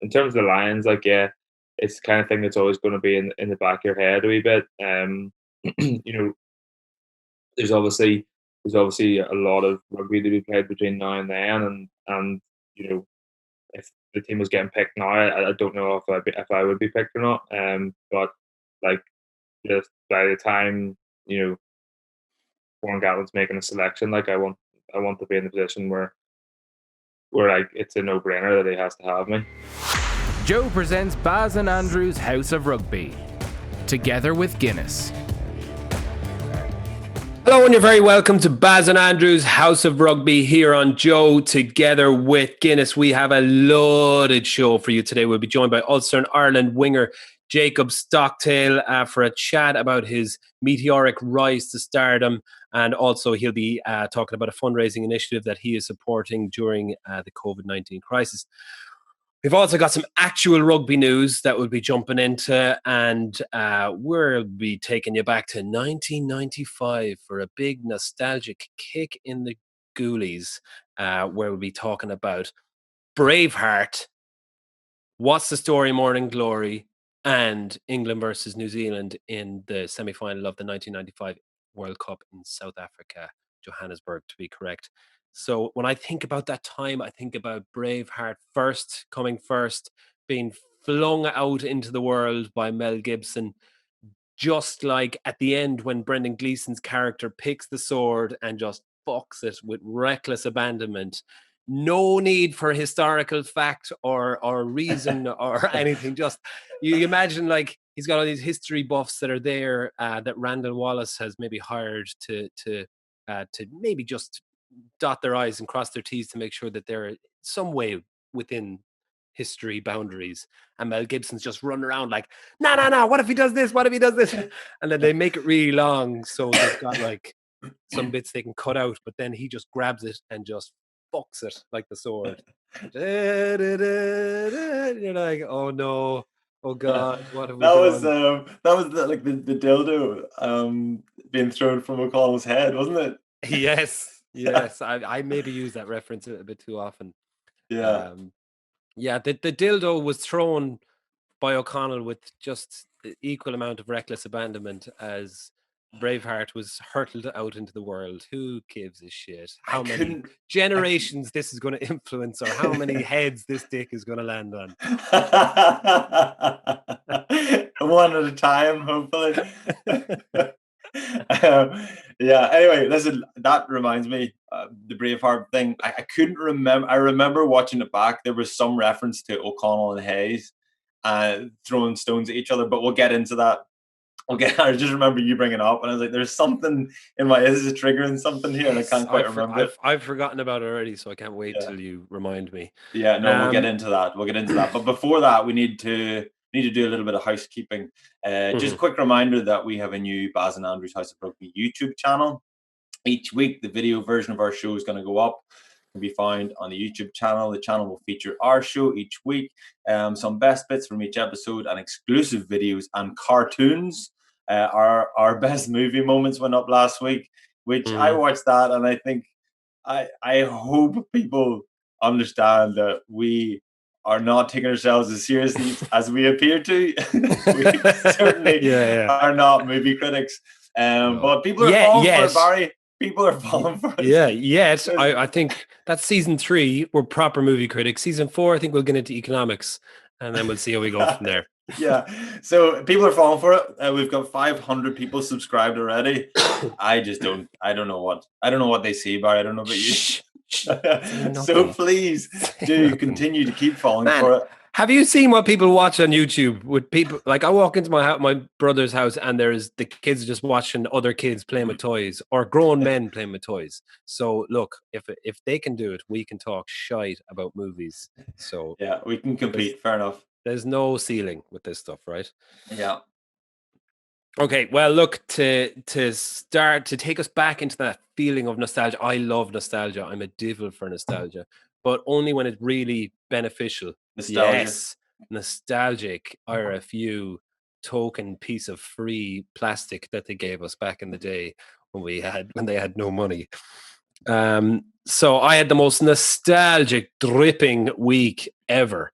in terms of the Lions, like it's the kind of thing that's always going to be in the back of your head a wee bit. You know, there's obviously a lot of rugby to be played between now and then, and you know, if the team was getting picked now, I don't know if I would be picked or not. But like just by the time Warren Gatlin's making a selection, like I want to be in the position where like it's a no brainer that he has to have me. Joe presents Baz and Andrew's House of Rugby, together with Guinness. Hello, and you're very welcome to Baz and Andrew's House of Rugby here on Joe, together with Guinness. We have a loaded show for you today. We'll be joined by Ulster and Ireland winger Jacob Stockdale for a chat about his meteoric rise to stardom. And also he'll be talking about a fundraising initiative that he is supporting during the COVID-19 crisis. We've also got some actual rugby news that we'll be jumping into, and we'll be taking you back to 1995 for a big nostalgic kick in the ghoulies, where we'll be talking about Braveheart, What's the Story, Morning Glory, and England versus New Zealand in the semi-final of the 1995 World Cup in South Africa, Johannesburg to be correct. So when I think about that time, I think about Braveheart coming first, being flung out into the world by Mel Gibson, just like at the end when Brendan Gleeson's character picks the sword and just fucks it with reckless abandonment. No need for historical fact or reason or anything. Just you imagine like he's got all these history buffs that are there that Randall Wallace has maybe hired to maybe just dot their I's and cross their T's to make sure that they're some way within history boundaries. And Mel Gibson's just running around like, no, what if he does this? What if he does this? And then they make it really long so they've got like some bits they can cut out, but then he just grabs it and just fucks it like the sword. You're like, oh no, oh god, what have we done? That was the dildo being thrown from O'Connell's head, wasn't it? Yes. I maybe use that reference a bit too often. Yeah. The dildo was thrown by O'Connell with just the equal amount of reckless abandonment as Braveheart was hurtled out into the world. Who gives a shit? How many generations this is going to influence, or how many heads this dick is going to land on? One at a time, hopefully. Anyway, listen, that reminds me, the Braveheart thing. I couldn't remember. I remember watching it back. There was some reference to O'Connell and Hayes throwing stones at each other, but we'll get into that. Okay, I just remember you bringing it up, and I was like, "There's something in my is it triggering something here?" And I can't quite remember it. I've forgotten about it already, so I can't wait till you remind me. Yeah, no, we'll get into that. But before that, we need to do a little bit of housekeeping. Just a quick reminder that we have a new Baz and Andrew's House of Rugby YouTube channel. Each week, the video version of our show is going to go up. Can be found on the YouTube channel. The channel will feature our show each week, some best bits from each episode, and exclusive videos and cartoons. Our best movie moments went up last week, which I watched that, and I think I hope people understand that we are not taking ourselves as seriously as we appear to. We certainly are not movie critics, but people are falling for it, Barry. People are falling for it. Yeah, yes. I think that's season 3. We're proper movie critics. Season 4, I think we'll get into economics, and then we'll see how we go from there. Yeah, so people are falling for it. We've got 500 people subscribed already. I don't know what they see, Barry. I don't know about you. So please do continue to keep falling for it. Have you seen what people watch on YouTube? With people like, I walk into my brother's house and there's the kids just watching other kids playing with toys, or grown men playing with toys. So look, if they can do it, we can talk shite about movies. So yeah, we can compete. Fair enough. There's no ceiling with this stuff, right? Yeah. Okay, well, look, to start to take us back into that feeling of nostalgia. I love nostalgia. I'm a devil for nostalgia, but only when it's really beneficial. Nostalgia. Yes, nostalgic RFU token piece of free plastic that they gave us back in the day when they had no money. So I had the most nostalgic dripping week ever.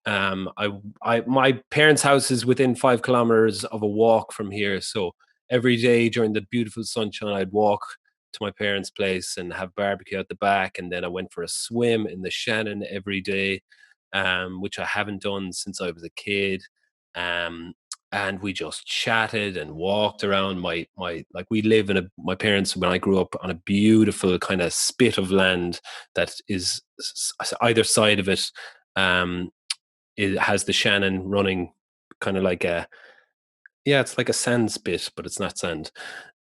My parents' house is within 5 kilometers of a walk from here, so every day during the beautiful sunshine, I'd walk to my parents' place and have barbecue at the back, and then I went for a swim in the Shannon every day, which I haven't done since I was a kid. Um, and we just chatted and walked around my like we live in my parents when I grew up on a beautiful kind of spit of land that is either side of it. It has the Shannon running kind of like it's like a sand spit, but it's not sand.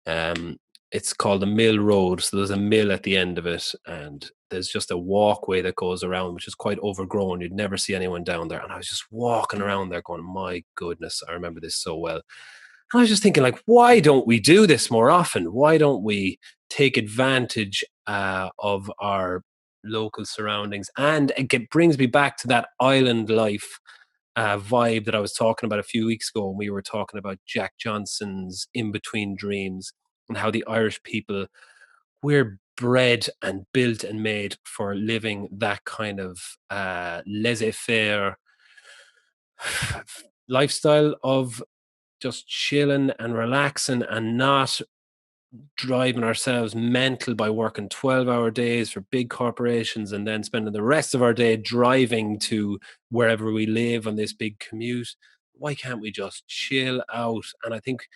Um, it's called a mill road. So there's a mill at the end of it, and there's just a walkway that goes around, which is quite overgrown. You'd never see anyone down there. And I was just walking around there going, my goodness, I remember this so well. And I was just thinking, like, why don't we do this more often? Why don't we take advantage of our local surroundings? And it brings me back to that island life vibe that I was talking about a few weeks ago when we were talking about Jack Johnson's In Between Dreams and how the Irish people, we're bred and built and made for living that kind of laissez-faire lifestyle of just chilling and relaxing and not driving ourselves mental by working 12-hour days for big corporations and then spending the rest of our day driving to wherever we live on this big commute. Why can't we just chill out? And I think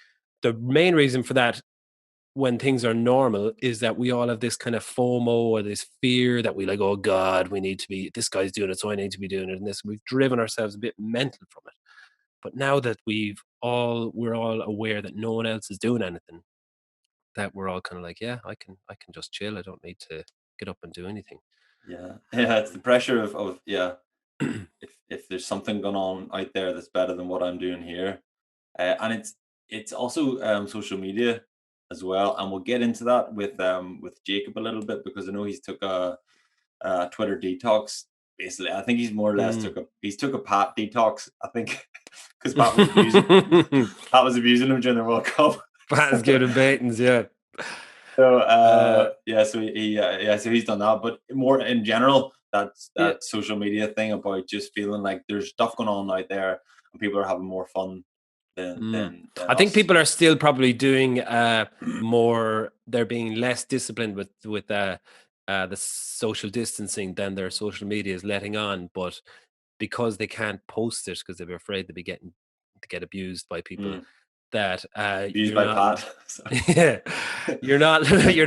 the main reason for that when things are normal is that we all have this kind of FOMO or this fear that we like, oh God, we need to be, this guy's doing it, so I need to be doing it. And this, we've driven ourselves a bit mental from it. But now that we're all aware that no one else is doing anything, that we're all kind of like, yeah, I can just chill. I don't need to get up and do anything. Yeah, it's the pressure of if there's something going on out there that's better than what I'm doing here, and it's also social media as well, and we'll get into that with Jacob a little bit because I know he's took a Twitter detox. Basically, I think he's more or less took a Pat detox. I think because Pat was abusing him during the World Cup. Pat's good at baitings, yeah. So so he's done that, but more in general, that social media thing about just feeling like there's stuff going on out there and people are having more fun than I think us. people are still probably doing more. They're being less disciplined with the social distancing than their social media is letting on. But because they can't post it because they're afraid to get abused by people, that Abused you're by not. Pat. Yeah, you're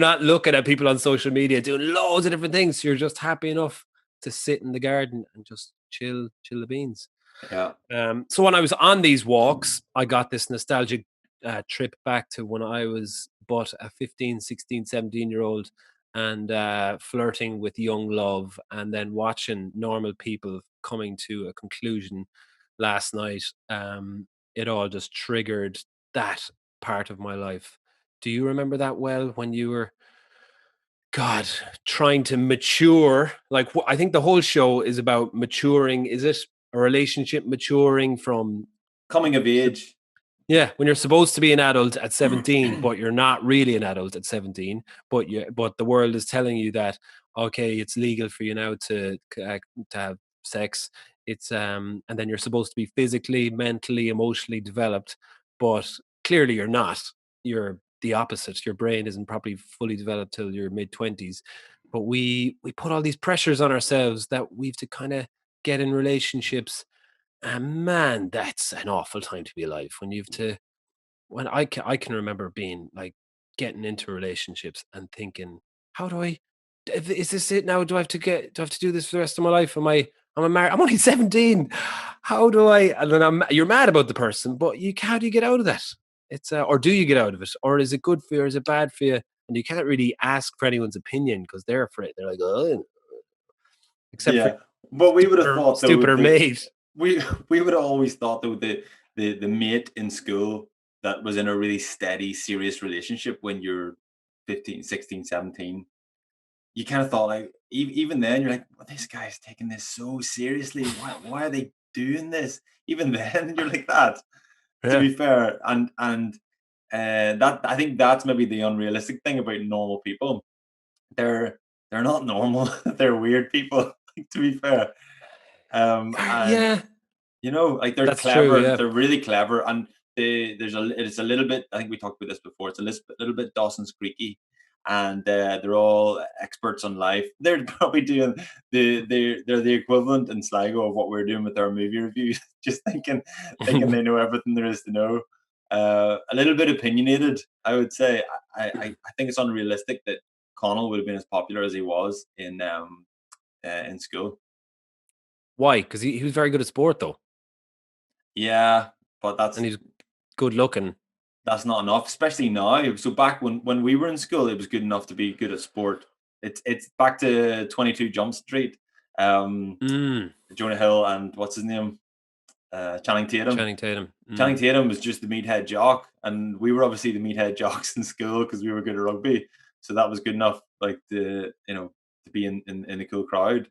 not looking at people on social media doing loads of different things. You're just happy enough to sit in the garden and just chill the beans. Yeah. So when I was on these walks, I got this nostalgic trip back to when I was but a 15, 16, 17-year-old and flirting with young love and then watching normal people coming to a conclusion last night. It all just triggered that part of my life. Do you remember that well when you were, God, trying to mature? Like, I think the whole show is about maturing. Is it a relationship maturing from Coming of age? Yeah, when you're supposed to be an adult at 17, but you're not really an adult at 17, but the world is telling you that okay, it's legal for you now to have sex. It's and then you're supposed to be physically, mentally, emotionally developed, but clearly you're not. You're the opposite. Your brain isn't probably fully developed till your mid-20s. But we put all these pressures on ourselves that we've to kind of get in relationships, and man, that's an awful time to be alive when I can remember being like getting into relationships and thinking, how do is this it now? Do I have to do this for the rest of my life? I'm only 17. How do I, and then you're mad about the person, but how do you get out of that? It's, or do you get out of it? Or is it good for you? Or is it bad for you? And you can't really ask for anyone's opinion because they're afraid. They're like, oh, except for Yeah, but we would have thought though stupider mate. we would have always thought though the mate in school that was in a really steady, serious relationship when you're 15, 16, 17, you kind of thought like even then you're like, well, this guy's taking this so seriously. Why are they doing this? Even then you're like that. To Yeah. be fair, and that I think that's maybe the unrealistic thing about normal people. They're they're not normal. They're weird people. To be fair, and Yeah. You know, like they're That's true. clever. Yeah. They're really clever, and it's a little bit. I think we talked about this before. It's a little bit Dawson's Creeky, and they're all experts on life. They're probably doing they're the equivalent in Sligo of what we're doing with our movie reviews. Just thinking they know everything there is to know. A little bit opinionated, I would say. I think it's unrealistic that Connell would have been as popular as he was in school. Why? Because he was very good at sport though, Yeah, but and he's good looking. that's not enough, especially now. So back when we were in school, it was good enough to be good at sport. It's back to 22 Jump Street. Um, Mm, Jonah Hill and what's his name? Channing Tatum. Channing Tatum. Channing Tatum was just the meathead jock, and we were obviously the meathead jocks in school because we were good at rugby. So that was good enough, like to be in the cool crowd.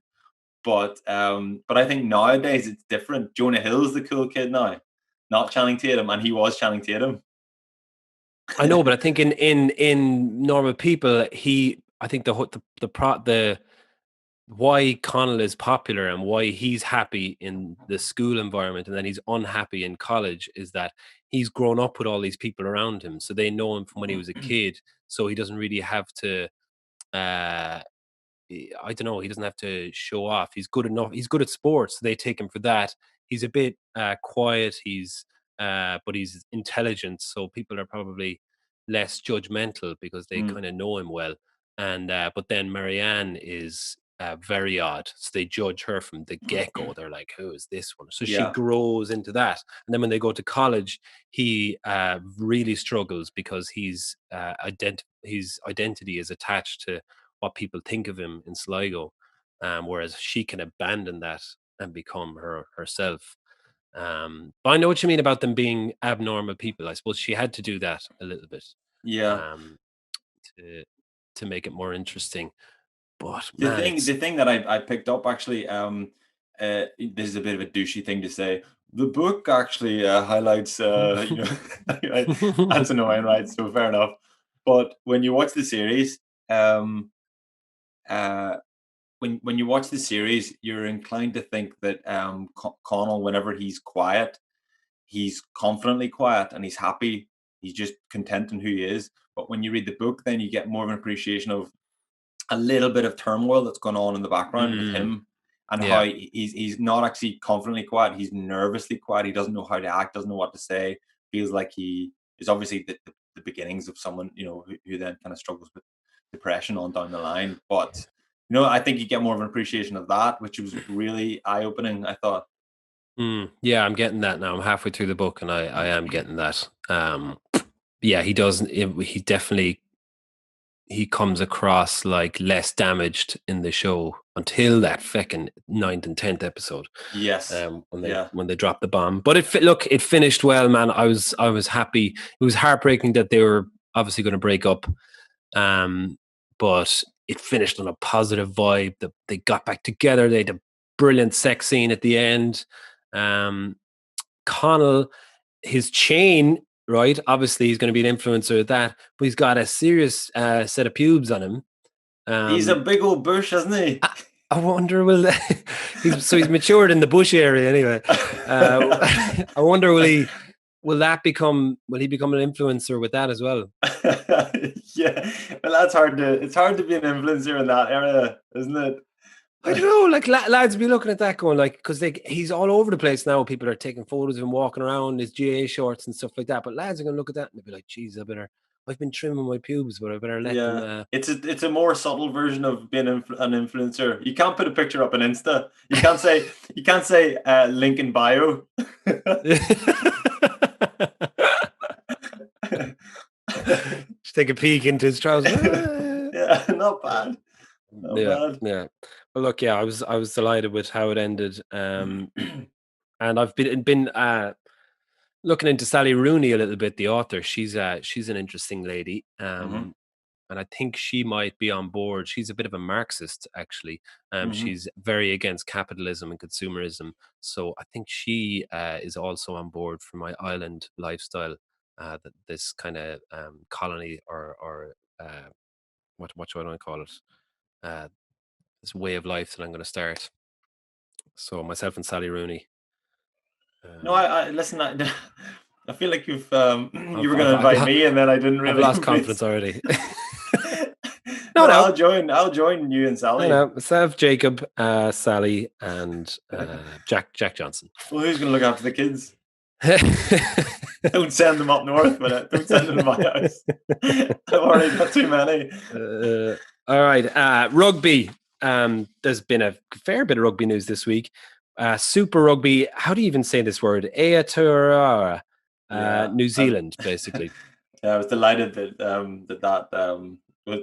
But I think nowadays it's different. Jonah Hill's the cool kid now, not Channing Tatum, and he was Channing Tatum. I know, but I think in normal people, I think the why Connell is popular and why he's happy in the school environment and then he's unhappy in college is that he's grown up with all these people around him, so they know him from when he was a kid, so he doesn't really have to. Uh, I don't know. He doesn't have to show off. He's good enough. He's good at sports. So they take him for that. He's a bit quiet. But he's intelligent. So people are probably less judgmental because they Mm, kind of know him well. And but then Marianne is very odd. So they judge her from the get go. They're like, "Who is this one?" So she yeah. grows into that. And then when they go to college, he really struggles because his identity is attached to what people think of him in Sligo, whereas she can abandon that and become herself. But I know what you mean about them being abnormal people. I suppose she had to do that a little bit Yeah. um, to make it more interesting. But The man, thing it's the thing that I picked up actually, this is a bit of a douchey thing to say. The book actually highlights, that's annoying, right? So fair enough. But when you watch the series, um, uh, when you watch the series, you're inclined to think that Connell, whenever he's quiet, he's confidently quiet and he's happy. He's just content in who he is. But when you read the book, then you get more of an appreciation of a little bit of turmoil that's going on in the background with mm, him and how yeah. he's not actually confidently quiet. He's nervously quiet. He doesn't know how to act, doesn't know what to say. Feels like he is obviously the beginnings of someone, who then kind of struggles with depression on down the line. But, I think you get more of an appreciation of that, which was really eye opening, I thought. Yeah, I'm getting that now. I'm halfway through the book, and I am getting that. Yeah, he does. He definitely he comes across like less damaged in the show until that fucking ninth and 10th episode, Yes. when they Yeah. drop the bomb. But it finished well, man. I was happy. It was heartbreaking that they were obviously going to break up, but it finished on a positive vibe. That they got back together. They had a brilliant sex scene at the end. Um, Connell, his chain, right? Obviously, he's going to be an influencer at that, but he's got a serious set of pubes on him. He's a Um, big old bush, isn't he? I, I wonder will he's matured in the bush area anyway. I wonder will he become an influencer with that as well? Yeah. Well, it's hard to be an influencer in that area, isn't it? I don't know, like lads be looking at that going like, because he's all over the place now. People are taking photos of him walking around his GA shorts and stuff like that. But lads are gonna look at that and be like, "Geez, I've been trimming my pubes, but I better let them." Yeah. It's a more subtle version of being an influencer. You can't put a picture up on Insta. You can't say link in bio. Just take a peek into his trousers. Yeah, not bad. Not Yeah, bad. yeah. Well, look, yeah, I was delighted with how it ended. And I've been looking into Sally Rooney a little bit, the author. She's an interesting lady. Hmm. And I think she might be on board. She's a bit of a Marxist, actually. Hmm. She's very against capitalism and consumerism. So I think she is also on board for my island lifestyle. That this kind of colony or what do I want to call it? Uh, this way of life that I'm going to start. So myself and Sally Rooney. No, I listen. I feel like you were going to I've invite me, and then I didn't I've really. lost confidence already. No, No. I'll join you and Sally. No. Myself, Jacob, Sally, and Jack Johnson. Well, who's going to look after the kids? Don't send them up north, but don't send them to my house. I've already got too many. All right, rugby. There's been a fair bit of rugby news this week. Super Rugby. How do you even say this word? Aotearoa, New Zealand, basically. Yeah, I was delighted that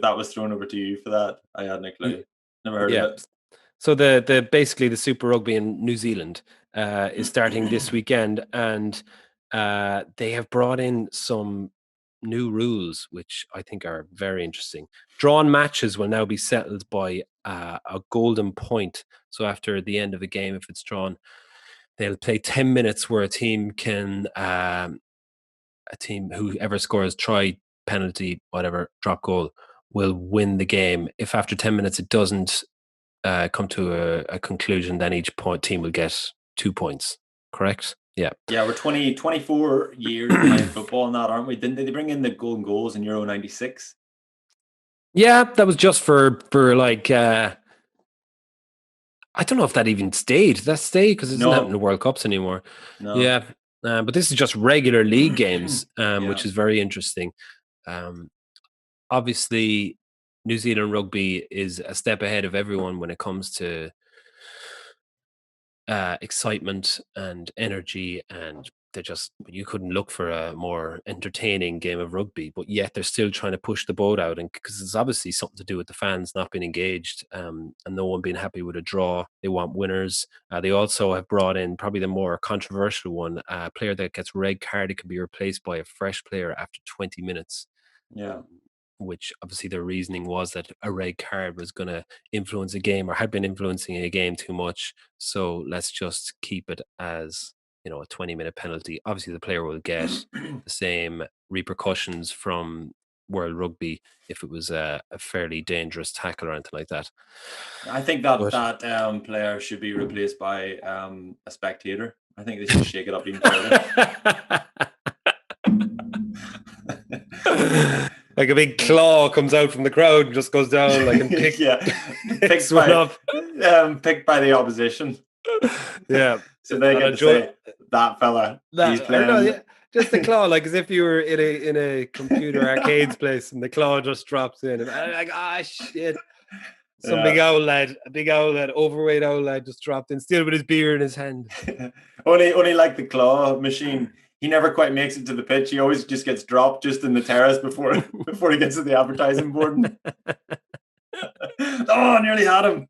that was thrown over to you for that. I hadn't a clue. Never heard of it. So the basically the Super Rugby in New Zealand is starting this weekend, and they have brought in some new rules, which I think are very interesting. Drawn matches will now be settled by a golden point. So after the end of a game, if it's drawn, they'll play 10 minutes where a team can, whoever scores try, penalty, whatever, drop goal, will win the game. If after 10 minutes it doesn't come to a conclusion, then each team will get 2 points. Correct? Yeah. Yeah, we're 24 years playing football in that, aren't we? Didn't they bring in the golden goals in Euro 96? Yeah, that was just for like I don't know if that even stayed. That stayed because it's not in the World Cups anymore. No. Yeah, but this is just regular league games, which is very interesting. Obviously, New Zealand rugby is a step ahead of everyone when it comes to excitement and energy, and you couldn't look for a more entertaining game of rugby, but yet they're still trying to push the boat out, and because it's obviously something to do with the fans not being engaged, and no one being happy with a draw. They want winners. They also have brought in probably the more controversial one: a player that gets red carded can be replaced by a fresh player after 20 minutes. Yeah. Which obviously their reasoning was that a red card was going to influence a game, or had been influencing a game too much. So let's just keep it as, a 20-minute penalty. Obviously the player will get the same repercussions from World Rugby if it was a fairly dangerous tackle or anything like that. I think that player should be replaced by a spectator. I think they should shake it up even further. Like a big claw comes out from the crowd and just goes down like and picks one up. Picked by the opposition. Yeah. So they get to say, that fella, he's playing. Just the claw, like as if you were in a computer arcades place and the claw just drops in. And I'm like, shit. Some big owl lad, overweight owl lad just dropped in, still with his beer in his hand. only like the claw machine. He never quite makes it to the pitch. He always just gets dropped just in the terrace before he gets to the advertising board. Oh, I nearly had him.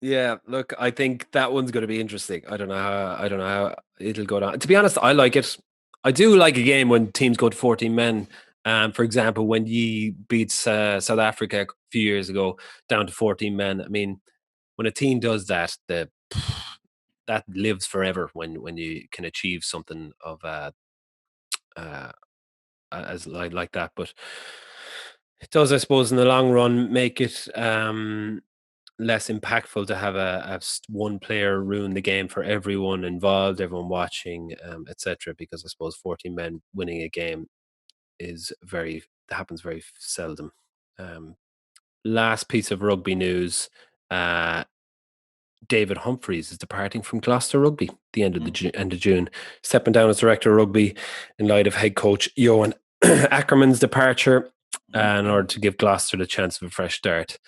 Yeah, look, I think that one's going to be interesting. I don't know how it'll go down. To be honest, I like it. I do like a game when teams go to 14 men. For example, when ye beats South Africa a few years ago down to 14 men. I mean, when a team does that, that lives forever when you can achieve something of as like that. But it does, I suppose, in the long run make it less impactful to have one player ruin the game for everyone involved, everyone watching, etc. Because I suppose 14 men winning a game happens very seldom. Last piece of rugby news: David Humphreys is departing from Gloucester Rugby at the end of June, stepping down as director of rugby in light of head coach Johan Ackerman's departure, in order to give Gloucester the chance of a fresh start.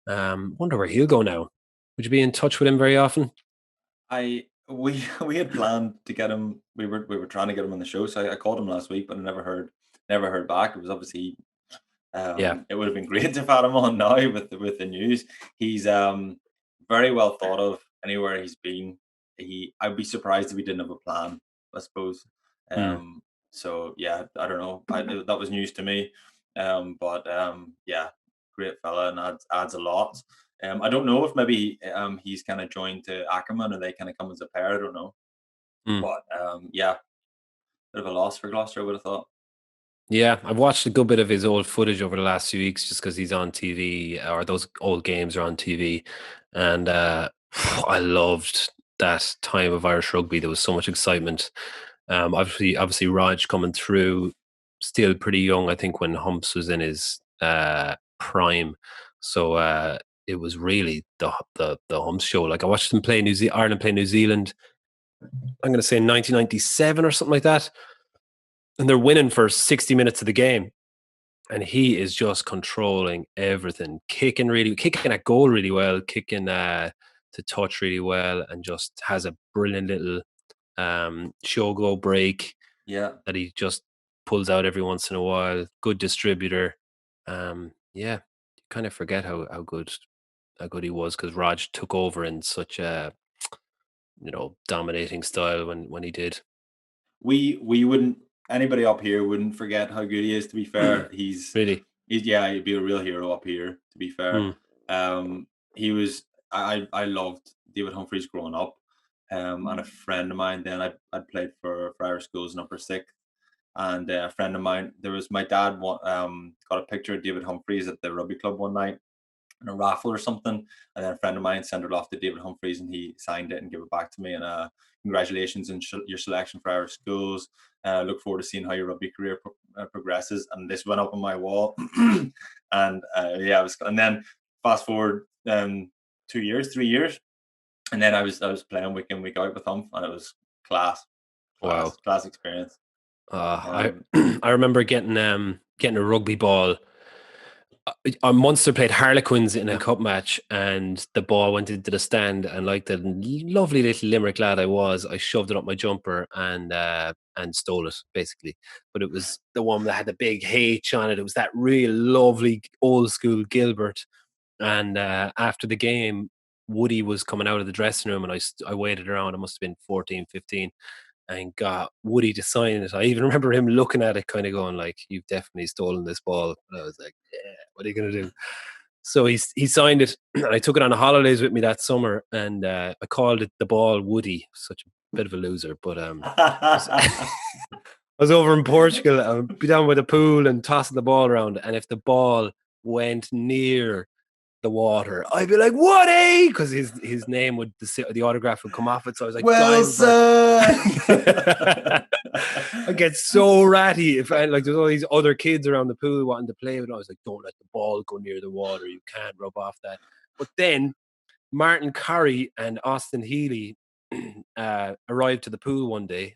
Wonder where he'll go now. Would you be in touch with him very often? We had planned to get him. We were trying to get him on the show, so I called him last week, but I never heard back. It was obviously it would have been great to have had him on now with the news. He's very well thought of anywhere he's been. I'd be surprised if he didn't have a plan, I suppose. So yeah, I don't know. That was news to me. But yeah, great fella and adds a lot. I don't know if maybe he's kind of joined to Ackerman or they kind of come as a pair. I don't know. But yeah, bit of a loss for Gloucester, I would have thought. Yeah, I've watched a good bit of his old footage over the last few weeks just because he's on TV, or those old games are on TV. And I loved that time of Irish rugby. There was so much excitement. Obviously, Raj coming through, still pretty young. I think when Humps was in his prime, so it was really the Humps show. Like I watched them play Ireland play New Zealand. I'm going to say 1997 or something like that, and they're winning for 60 minutes of the game. And he is just controlling everything, kicking at goal really well, kicking to touch really well, and just has a brilliant little show go break that he just pulls out every once in a while. Good distributor. You kind of forget how good he was, because Raj took over in such a dominating style when he did. We wouldn't, anybody up here wouldn't forget how good he is, to be fair. He'd be a real hero up here, to be fair. He was, I loved David Humphreys growing up. And a friend of mine then, I'd played for Irish schools in upper sixth, and a friend of mine, my dad got a picture of David Humphreys at the rugby club one night in a raffle or something, and then a friend of mine sent it off to David Humphreys, and he signed it and gave it back to me, and congratulations on your selection for Irish schools. Look forward to seeing how your rugby career progresses. And this went up on my wall. And and then fast forward 2 years, 3 years, and then I was playing week in, week out with him, and it was class experience. I remember getting a rugby ball. Munster played Harlequins in a cup match, and the ball went into the stand, and like the lovely little Limerick lad I was, I shoved it up my jumper and stole it, basically. But it was the one that had the big H on it. It was that real lovely old school Gilbert. And after the game, Woody was coming out of the dressing room, and I waited around. It must have been 14, 15, and got Woody to sign it. I even remember him looking at it, kind of going like, "You've definitely stolen this ball." And I was like, "Yeah, what are you going to do?" So he signed it, and I took it on the holidays with me that summer, and I called it the ball Woody. Such a bit of a loser, but I was over in Portugal. I'd be down by the pool and tossing the ball around, and if the ball went near the water, I'd be like, Woody, because his name would, the autograph would come off it. So I was like, I get so ratty if there's all these other kids around the pool wanting to play with it. I was like, don't let the ball go near the water. You can't rub off that. But then Martin Curry and Austin Healy arrived to the pool one day.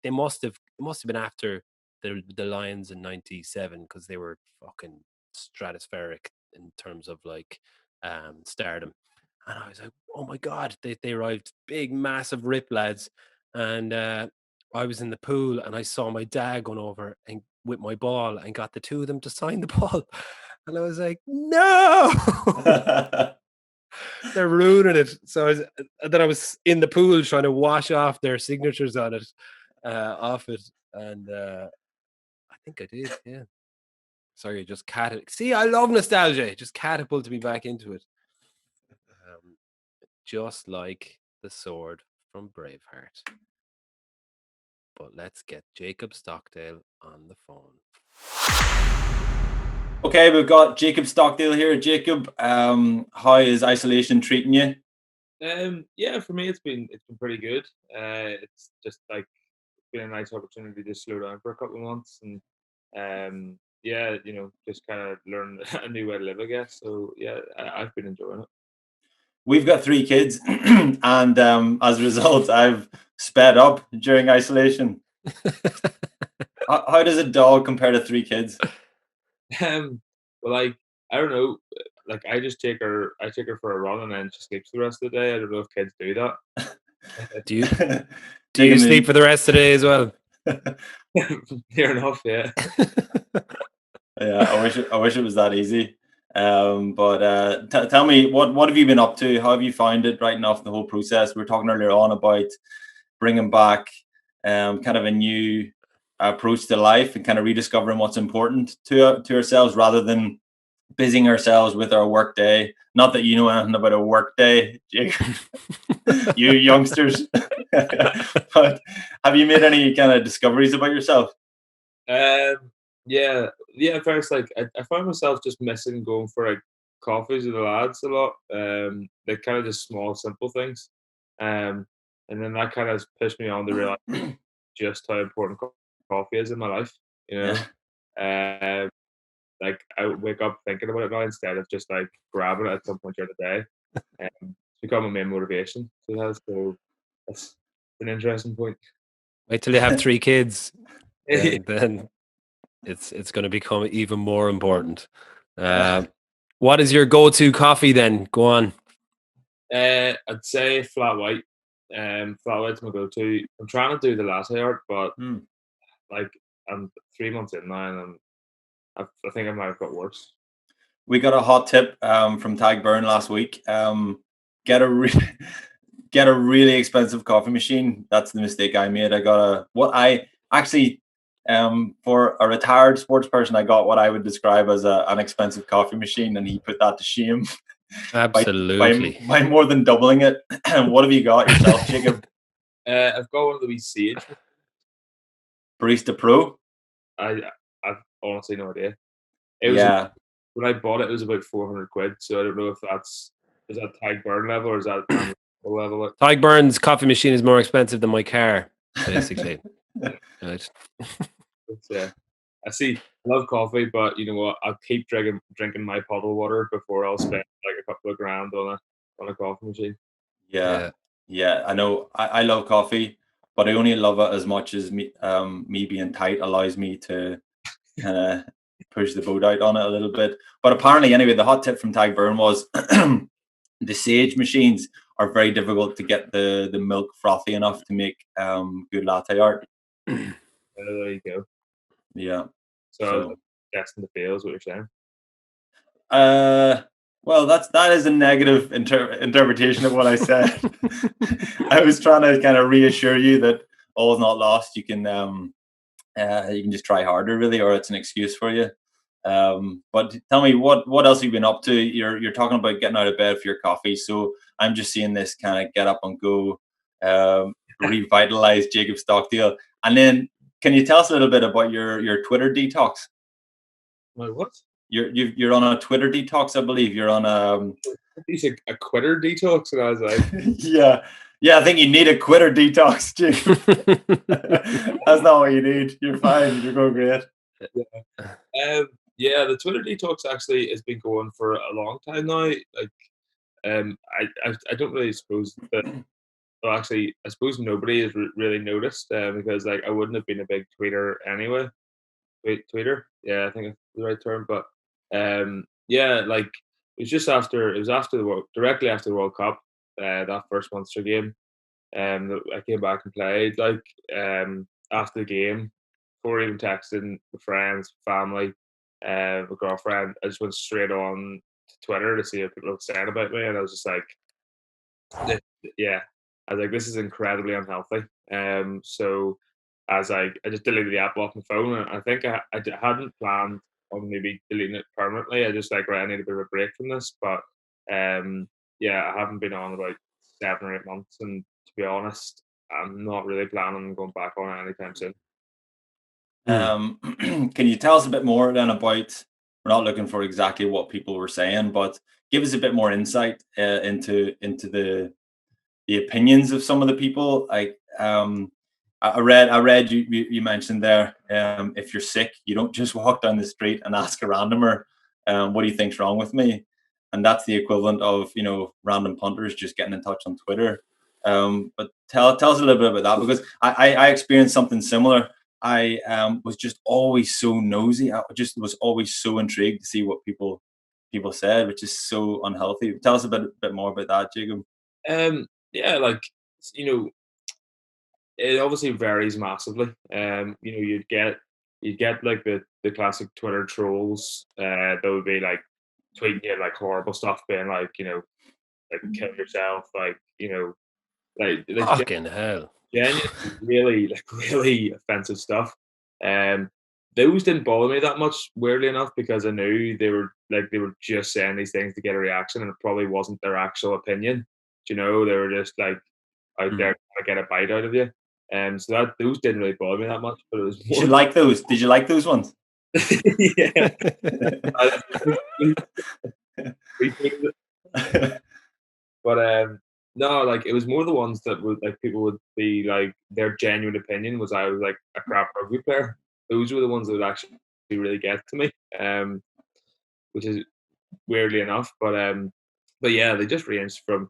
It must have been after the Lions in '97, because they were fucking stratospheric in terms of like stardom. And I was like, oh my god, they arrived, big massive rip lads. And I was in the pool, and I saw my dad going over and with my ball, and got the two of them to sign the ball. And I was like, no. They're ruining it. So I was in the pool trying to wash off their signatures on it, off it, and I think I did. Yeah. Sorry, just see, I love nostalgia. It just catapulted me back into it. Just like the sword from Braveheart. But let's get Jacob Stockdale on the phone. Okay, we've got Jacob Stockdale here. Jacob, how is isolation treating you? Yeah, for me it's been pretty good. It's just like been a nice opportunity to slow down for a couple of months, and just kind of learn a new way to live, I guess. So yeah, I've been enjoying it. We've got 3 kids, and as a result, I've sped up during isolation. How does a dog compare to 3 kids? Well, I don't know. Like I just take her for a run, and then she sleeps the rest of the day. I don't know if kids do that. Do you sleep for the rest of the day as well? Near enough, yeah. Yeah, I wish it was that easy. But tell me, what have you been up to? How have you found it writing off the whole process? We were talking earlier on about bringing back kind of a new approach to life, and kind of rediscovering what's important to ourselves, rather than busying ourselves with our work day. Not that you know anything about a work day, Jake. You youngsters. But have you made any kind of discoveries about yourself? Yeah. First, like I found myself just missing going for like coffees with the lads a lot. They're kind of just small, simple things. And then that kind of pushed me on to realize just how important coffee is in my life. You know, uh, like I would wake up thinking about it now instead of just like grabbing it at some point during the day. It's become a main motivation. So that's an interesting point. Wait till you have 3 kids, then it's going to become even more important. What is your go-to coffee then? Go on. I'd say flat white. Flat white's my go-to. I'm trying to do the latte art, but like I'm 3 months in now, and I think I might have got worse. We got a hot tip from Tag Burn last week. Get a really expensive coffee machine. That's the mistake I made. I got for a retired sports person, I got what I would describe as an expensive coffee machine, and he put that to shame. Absolutely. by more than doubling it. What have you got yourself, Jacob? I've got one of the wee Sage. Barista Pro? I've honestly no idea. It was when I bought it was about 400 quid. So I don't know if is that Tag Burn level or is that level? Tag Burn's coffee machine is more expensive than my car, basically. Right. I see. I love coffee, but you know what? I'll keep drinking my bottled water before I'll spend like a couple of grand on a coffee machine. Yeah. I know. I love coffee, but I only love it as much as me being tight allows me to kind of push the boat out on it a little bit. But apparently, anyway, the hot tip from Tag Burn was the Sage machines are very difficult to get the milk frothy enough to make good latte art. There you go. Yeah. So testing the fails, what you're saying. Well, that is a negative interpretation of what I said. I was trying to kind of reassure you that all is not lost. You can just try harder, really, or it's an excuse for you. But tell me, what else have you been up to? You're talking about getting out of bed for your coffee. So I'm just seeing this kind of get up and go, revitalize Jacob Stockdale. And then, can you tell us a little bit about your Twitter detox? My what? You're on a Twitter detox, I believe. You're on you said a quitter detox, and I was like, yeah. I think you need a quitter detox, Jacob. That's not what you need. You're fine. You're going great. The Twitter detox actually has been going for a long time now. Like, I don't really suppose that. Well, actually, I suppose nobody has really noticed because like I wouldn't have been a big tweeter anyway. Tweeter, yeah, I think it's the right term. But like it was directly after the World Cup, that first Munster game. I came back and played like after the game, before even texting with friends, family, my girlfriend. I just went straight on to Twitter to see what people were saying about me, and I was just like, yeah, I was like, this is incredibly unhealthy. So as I just deleted the app off my phone, and I think I hadn't planned on maybe deleting it permanently. I just like, right, I need a bit of a break from this. But I haven't been on about 7 or 8 months, and to be honest, I'm not really planning on going back on it anytime soon. Can you tell us a bit more then about? We're not looking for exactly what people were saying, but give us a bit more insight into the opinions of some of the people. Like I read you mentioned there, if you're sick, you don't just walk down the street and ask a randomer, what do you think's wrong with me? And that's the equivalent of, random punters just getting in touch on Twitter. But tell us a little bit about that, because I experienced something similar. I was just always so nosy. I just was always so intrigued to see what people said, which is so unhealthy. Tell us a bit more about that, Jacob. Like, it obviously varies massively. You'd get like the classic Twitter trolls that would be like tweeting you like horrible stuff, being like, like kill yourself, like, like fucking hell. Genuinely, really offensive stuff. Those didn't bother me that much, weirdly enough, because I knew they were just saying these things to get a reaction, and it probably wasn't their actual opinion. They were just like out there to get a bite out of you. So those didn't really bother me that much. But it was more. Did you like those? Did you like those ones? Yeah. But No, like it was more the ones that would like people would be like their genuine opinion was I was like a crap rugby player. Those were the ones that would actually really get to me, which is weirdly enough. But yeah, they just ranged from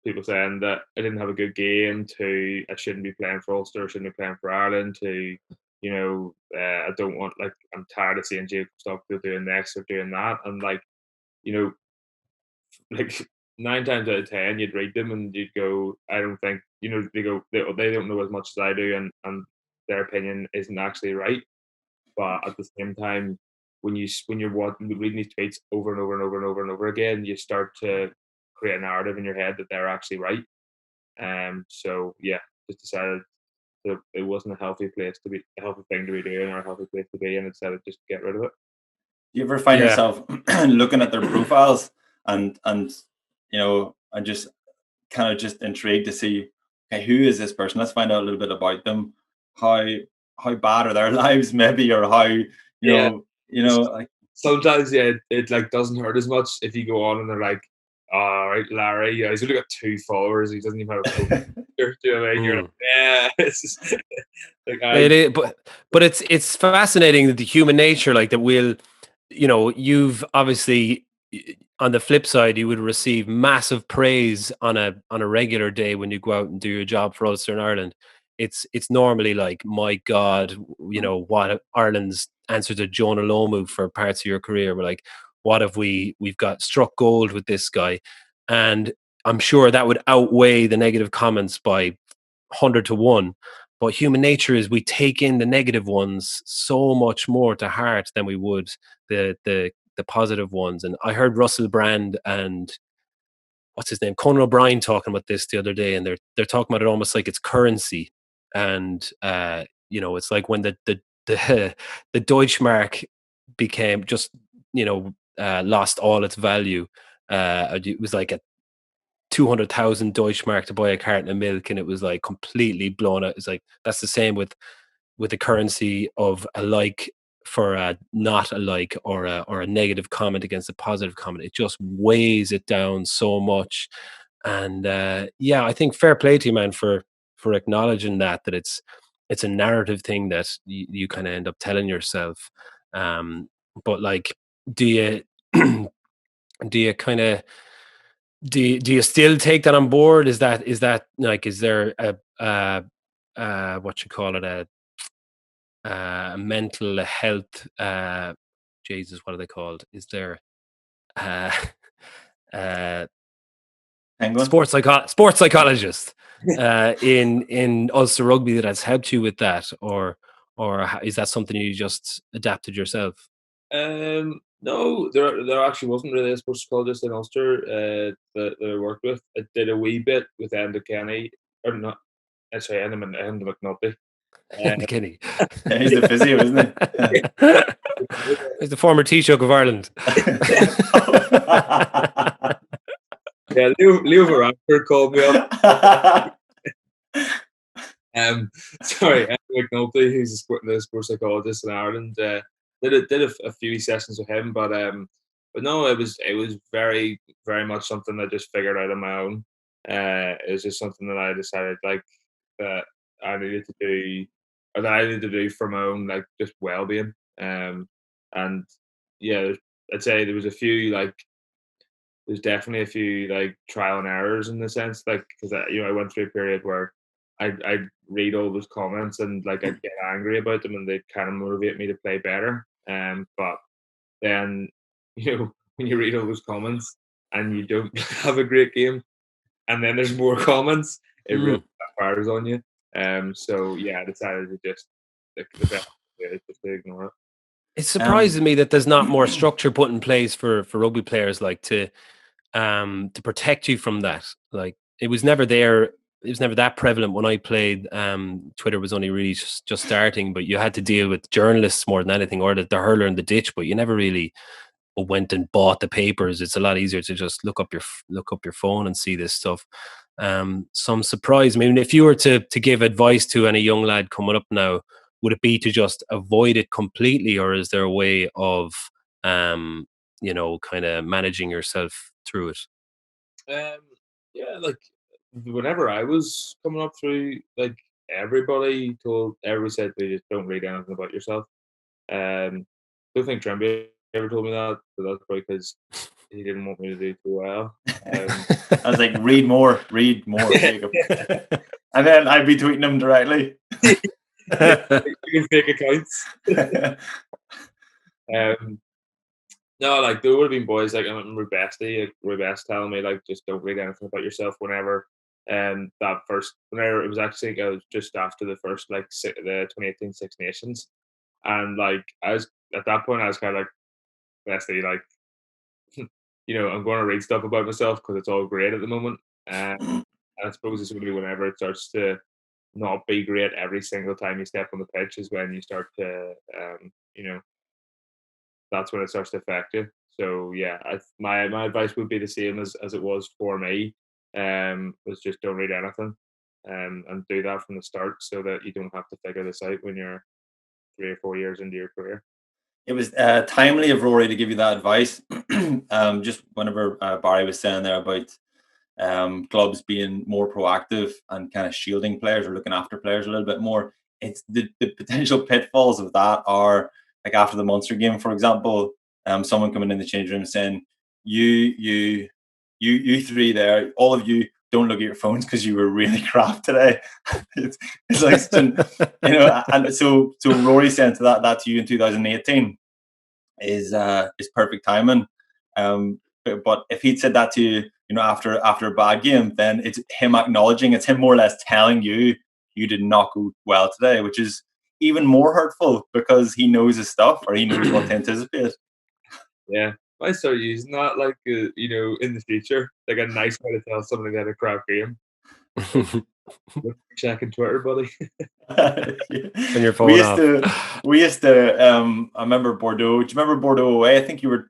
people saying that I didn't have a good game to I shouldn't be playing for Ulster, shouldn't be playing for Ireland to I don't want like I'm tired of seeing Jacob Stockdale doing this or doing that, and like you know like 9 times out of 10 you'd read them and you'd go, I don't think they go they don't know as much as I do, and their opinion isn't actually right. But at the same time, when you're reading these tweets over and over and over and over and over again, you start to create a narrative in your head that they're actually right. So yeah, just decided that it wasn't a healthy thing to be doing or a healthy place to be, and decided just get rid of it. You ever find Yeah. yourself looking at their profiles and and just kind of just intrigued to see, okay, who is this person? Let's find out a little bit about them. How bad are their lives, maybe, or how Yeah. like. Sometimes, yeah, it like doesn't hurt as much if you go on and they're like, "All right, Larry, yeah, he's only got 2 followers. He doesn't even have a profile." Do you know what I mean? You're like, yeah, it's just, like It is, but it's fascinating that the human nature, like that, will, you've obviously, on the flip side, you would receive massive praise on a regular day when you go out and do your job for Ulster and Ireland. It's normally like, my God, what Ireland's answer to Jonah Lomu for parts of your career. We're like, what have we've got struck gold with this guy, and I'm sure that would outweigh the negative comments by 100 to 1. But human nature is we take in the negative ones so much more to heart than we would the positive ones. And I heard Russell Brand and what's his name, Conan O'Brien, talking about this the other day, and they're talking about it almost like it's currency. And it's like when the the Deutschmark became just lost all its value. It was like a 200,000 Deutschmark to buy a carton of milk, and it was like completely blown out. It's like that's the same with the currency of a like for a not a like, or a negative comment against a positive comment. It just weighs it down so much. And yeah, I think fair play to you, man, for acknowledging that it's a narrative thing that you kind of end up telling yourself. But like, do you do you kind of do you still take that on board? Is that like, is there what you call it, a mental health, Jesus, what are they called? Is there uh uh Penguin? sports psychologist in Ulster Rugby that has helped you with that, or is that something you just adapted yourself? No, there actually wasn't really a sports psychologist in Ulster that I worked with. I did a wee bit with Enda Kenny, or not. Sorry, Enda McNulty. In Guinea. Yeah, he's the physio, isn't He's the former Taoiseach of Ireland. Yeah, Leo Varadkar called me up. Sorry, Enda McNulty, who's the sports psychologist in Ireland. Did a few sessions with him, but no, it was very very much something I just figured out on my own. It was just something that I decided like that I needed to do, or that I needed to do for my own like just well being. And yeah, I'd say there's definitely a few like trial and errors in the sense, like because I went through a period where I'd read all those comments and like I'd get angry about them and they kind of motivate me to play better. But then when you read all those comments and you don't have a great game, and then there's more comments, it really backfires on you. So yeah, I decided to just the best way is just to ignore it. It um surprises me that there's not more structure put in place for rugby players, like to protect you from that. Like, it was never there. It was never that prevalent when I played. Twitter was only really just starting, but you had to deal with journalists more than anything, or the hurler in the ditch. But you never really went and bought the papers. It's a lot easier to just look up your phone and see this stuff. Some surprise. I mean, if you were to give advice to any young lad coming up now, would it be to just avoid it completely, or is there a way of kind of managing yourself through it? Um, Yeah, like whenever I was coming up through, like everybody said they just don't read anything about yourself. Don't think Trimble ever told me that, but that's probably because he didn't want me to do too well. I was like, read more, Jacob. And then I'd be tweeting him directly. You can fake accounts. No, like there would have been boys like I remember Roy Best telling me like just don't read anything about yourself whenever whenever it was actually I was just after the first like the 2018 Six Nations, and like I was at that point I was kind of like Bestie, like I'm going to read stuff about myself because it's all great at the moment, and I suppose it's going to be whenever it starts to not be great every single time you step on the pitch is when you start to that's when it starts to affect you. So yeah, my advice would be the same as it was for me. Was just don't read anything, and do that from the start so that you don't have to figure this out when you're 3 or 4 years into your career. It was timely of Rory to give you that advice. Just whenever Barry was saying there about clubs being more proactive and kind of shielding players or looking after players a little bit more, it's the potential pitfalls of that are like after the Munster game, for example, someone coming in the change room saying, you three there, all of you, don't look at your phones because you were really crap today. it's like and so Rory saying that to you in 2018 is perfect timing. But if he'd said that to you, after a bad game, then it's him acknowledging, it's him more or less telling you did not go well today, which is even more hurtful because he knows his stuff or he knows what to anticipate. Yeah, I start using that like in the future, like a nice way to tell somebody they had a crap game. Checking Twitter, buddy. And your phone off. We used to. I remember Bordeaux. Do you remember Bordeaux away? I think you were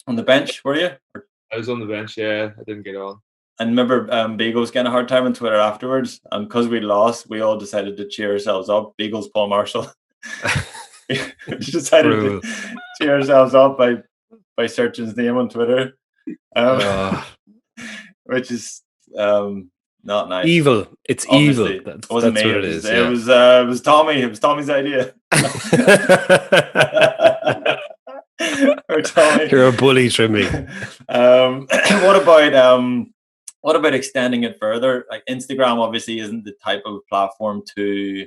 on the bench, were you? I was on the bench. Yeah, I didn't get on. And remember, Beagles getting a hard time on Twitter afterwards, and because we lost, we all decided to cheer ourselves up. Beagles, Paul Marshall. We decided to cheer ourselves up by searching his name on Twitter, which is not nice. Evil. It's obviously evil. That's what it is. It was Tommy. It was Tommy's idea. Or Tommy. You're a bully, Trimmy. What about extending it further? Like Instagram obviously isn't the type of platform to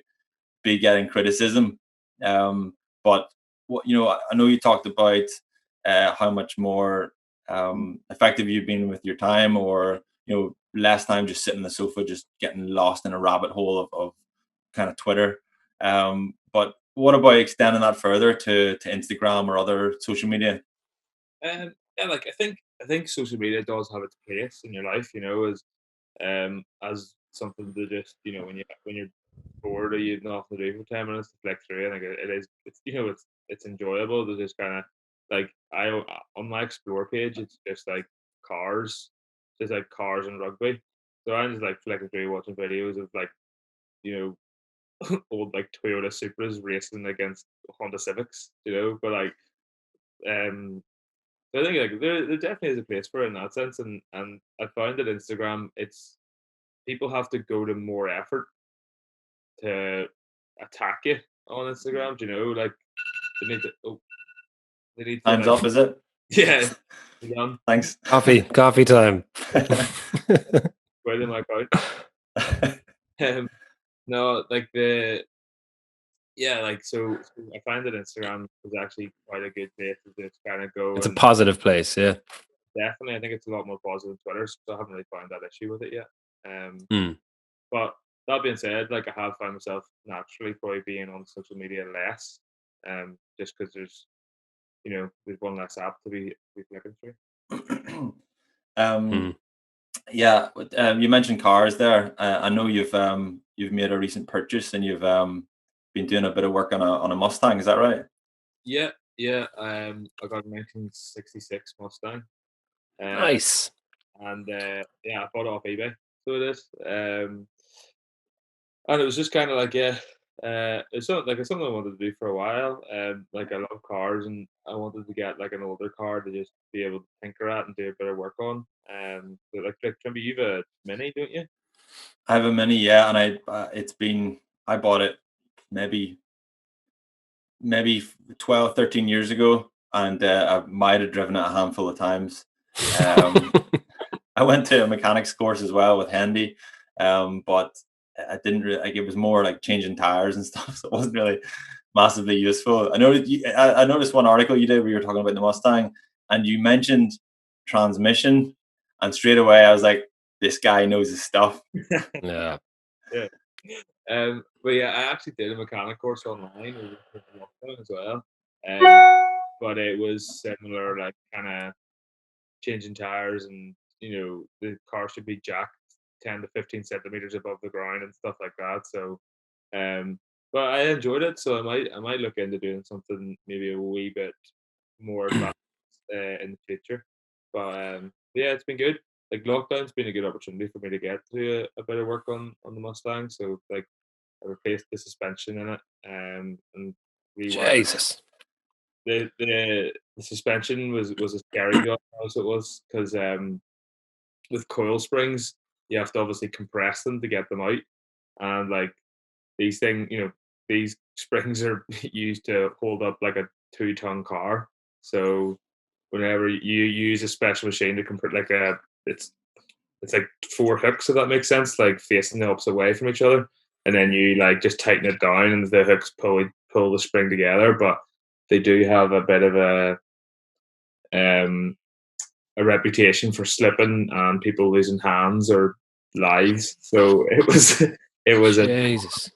be getting criticism. But I know you talked about how much more effective you've been with your time, or less time just sitting on the sofa, just getting lost in a rabbit hole of kind of Twitter. But what about extending that further to Instagram or other social media? Yeah, like I think social media does have its place in your life, as something to just when you're bored or you've nothing to do for 10 minutes to flick through. I think it's enjoyable to just kind of like on my explore page it's just like cars, and rugby. So I'm just like flicking through watching videos of like old like Toyota Supras racing against Honda Civics, but like so I think like there definitely is a place for it in that sense, and I found that Instagram, it's people have to go to more effort to attack you on Instagram. Like they need to Time's up, is it? Yeah. Thanks. Coffee time. Right in my couch. No, like so I find that Instagram is actually quite a good place to just kind of go. It's a positive place, yeah. Definitely, I think it's a lot more positive than Twitter, so I haven't really found that issue with it yet. But that being said, like I have found myself naturally probably being on social media less, just because there's one less app to be flicking through. Yeah, you mentioned cars there. I know you've made a recent purchase and you've been doing a bit of work on a Mustang. Is that right? Yeah. I got a 1966 Mustang. Nice. And I bought it off eBay. So it is. And it was just kind of like It's something I wanted to do for a while. Like I love cars, and I wanted to get like an older car to just be able to tinker at and do a bit of work on. But like Trimble, you've a Mini, don't you? I have a Mini, yeah, and I bought it maybe 12, 13 years ago, and I might have driven it a handful of times. I went to a mechanics course as well with Hendy, but I didn't really like. It was more like changing tires and stuff, so it wasn't really massively useful. I noticed one article you did where you were talking about the Mustang, and you mentioned transmission, and straight away I was like, this guy knows his stuff. Yeah. Yeah. But yeah, I actually did a mechanic course online over lockdown as well. But it was similar, like kind of changing tires, and the car should be jacked 10 to 15 centimeters above the ground and stuff like that. So, but I enjoyed it, so I might look into doing something maybe a wee bit more advanced in the future. But yeah, it's been good. Like lockdown's been a good opportunity for me to get to do a bit of work on the Mustang. So like I replaced the suspension in it, and rewired it. Jesus. The suspension was a scary job, as it was, because with coil springs you have to obviously compress them to get them out, and like these springs are used to hold up like a 2-ton car. So whenever you use a special machine to compress, like it's like 4 hooks, if that makes sense, like facing the opposite way from each other, and then you like just tighten it down, and the hooks pull the spring together. But they do have a bit of um, a reputation for slipping and people losing hands or lives. So it was Jesus.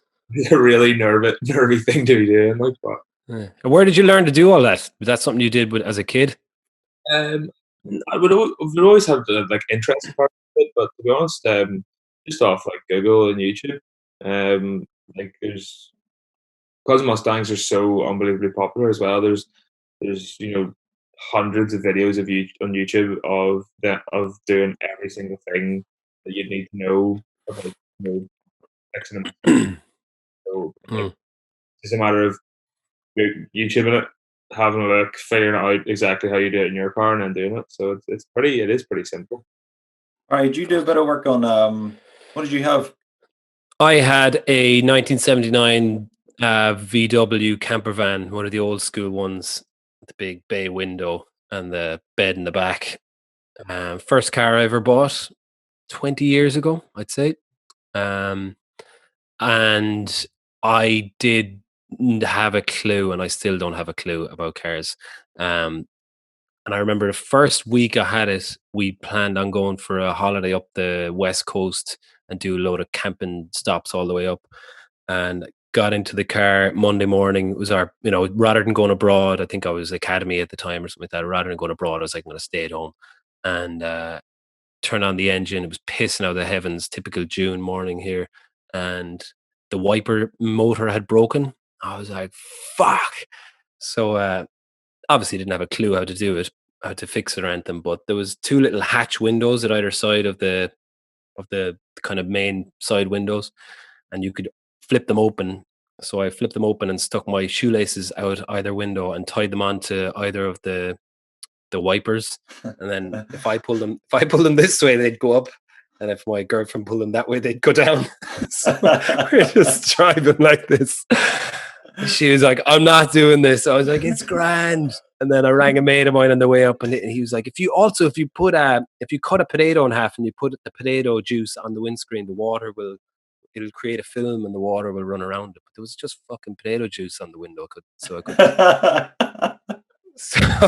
a really nervy thing to be doing. Like, but Yeah. And where did you learn to do all that? Was that something you did as a kid? um, would always have the like interest part of it, but to be honest, just off like Google and YouTube, like there's because Mustangs are so unbelievably popular as well. There's hundreds of videos of you on YouTube of doing every single thing that you'd need to know about fixing a Mustang. So Mm. it's a matter of YouTubing it, having a look, figuring out exactly how you do it in your car, and then doing it. So it is pretty simple. All right, did you do a bit of work on what did you have? I had a 1979 VW camper van, one of the old school ones, with the big bay window and the bed in the back. First car I ever bought 20 years ago, I'd say. Um, and I didn't have a clue, and I still don't have a clue about cars. And I remember the first week I had it, we planned on going for a holiday up the west coast and do a load of camping stops all the way up. And got into the car Monday morning. It was rather than going abroad, I think I was academy at the time or something like that. Rather than going abroad, I was like, I'm going to stay at home. And turn on the engine. It was pissing out of the heavens, typical June morning here. And the wiper motor had broken. I was like, fuck. So obviously didn't have a clue how to do it, how to fix it or anything, but there was 2 little hatch windows at either side of the kind of main side windows, and you could flip them open. So I flipped them open and stuck my shoelaces out either window and tied them onto either of the wipers. And then if I pull them this way, they'd go up. And if my girlfriend pulled them that way, they'd go down. So we're just driving like this. She was like, I'm not doing this. I was like, it's grand. And then I rang a mate of mine on the way up, and he was like, if you cut a potato in half and you put the potato juice on the windscreen, it'll create a film and the water will run around it. But there was just fucking potato juice on the window. So I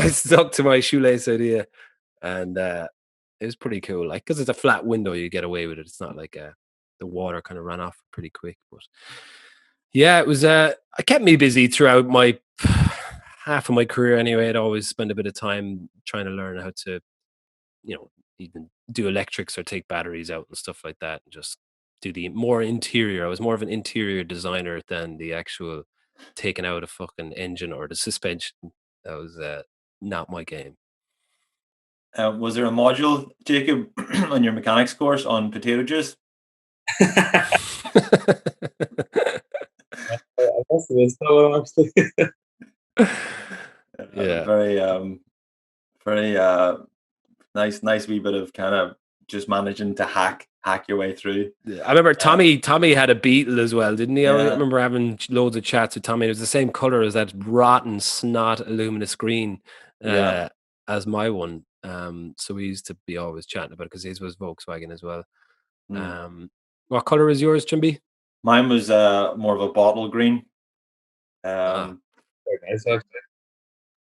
stuck to my shoelace idea, and it was pretty cool. Like, because it's a flat window, you get away with it. It's not like the water kind of ran off pretty quick. But yeah, it was. It kept me busy throughout my half of my career. Anyway, I'd always spend a bit of time trying to learn how to, even do electrics or take batteries out and stuff like that, and just do the more interior. I was more of an interior designer than the actual taking out a fucking engine or the suspension. That was not my game. Was there a module, Jacob, on your mechanics course on potato juice? of his fellow actually. Yeah. Very nice wee bit of kind of just managing to hack your way through. I remember Tommy had a Beetle as well, didn't he? I Yeah. remember having loads of chats with Tommy. It was the same color as that rotten snot luminous green as my one. So we used to be always chatting about it because his was Volkswagen as well. What color is yours, Chimby? Mine was more of a bottle green. Quite nice, actually.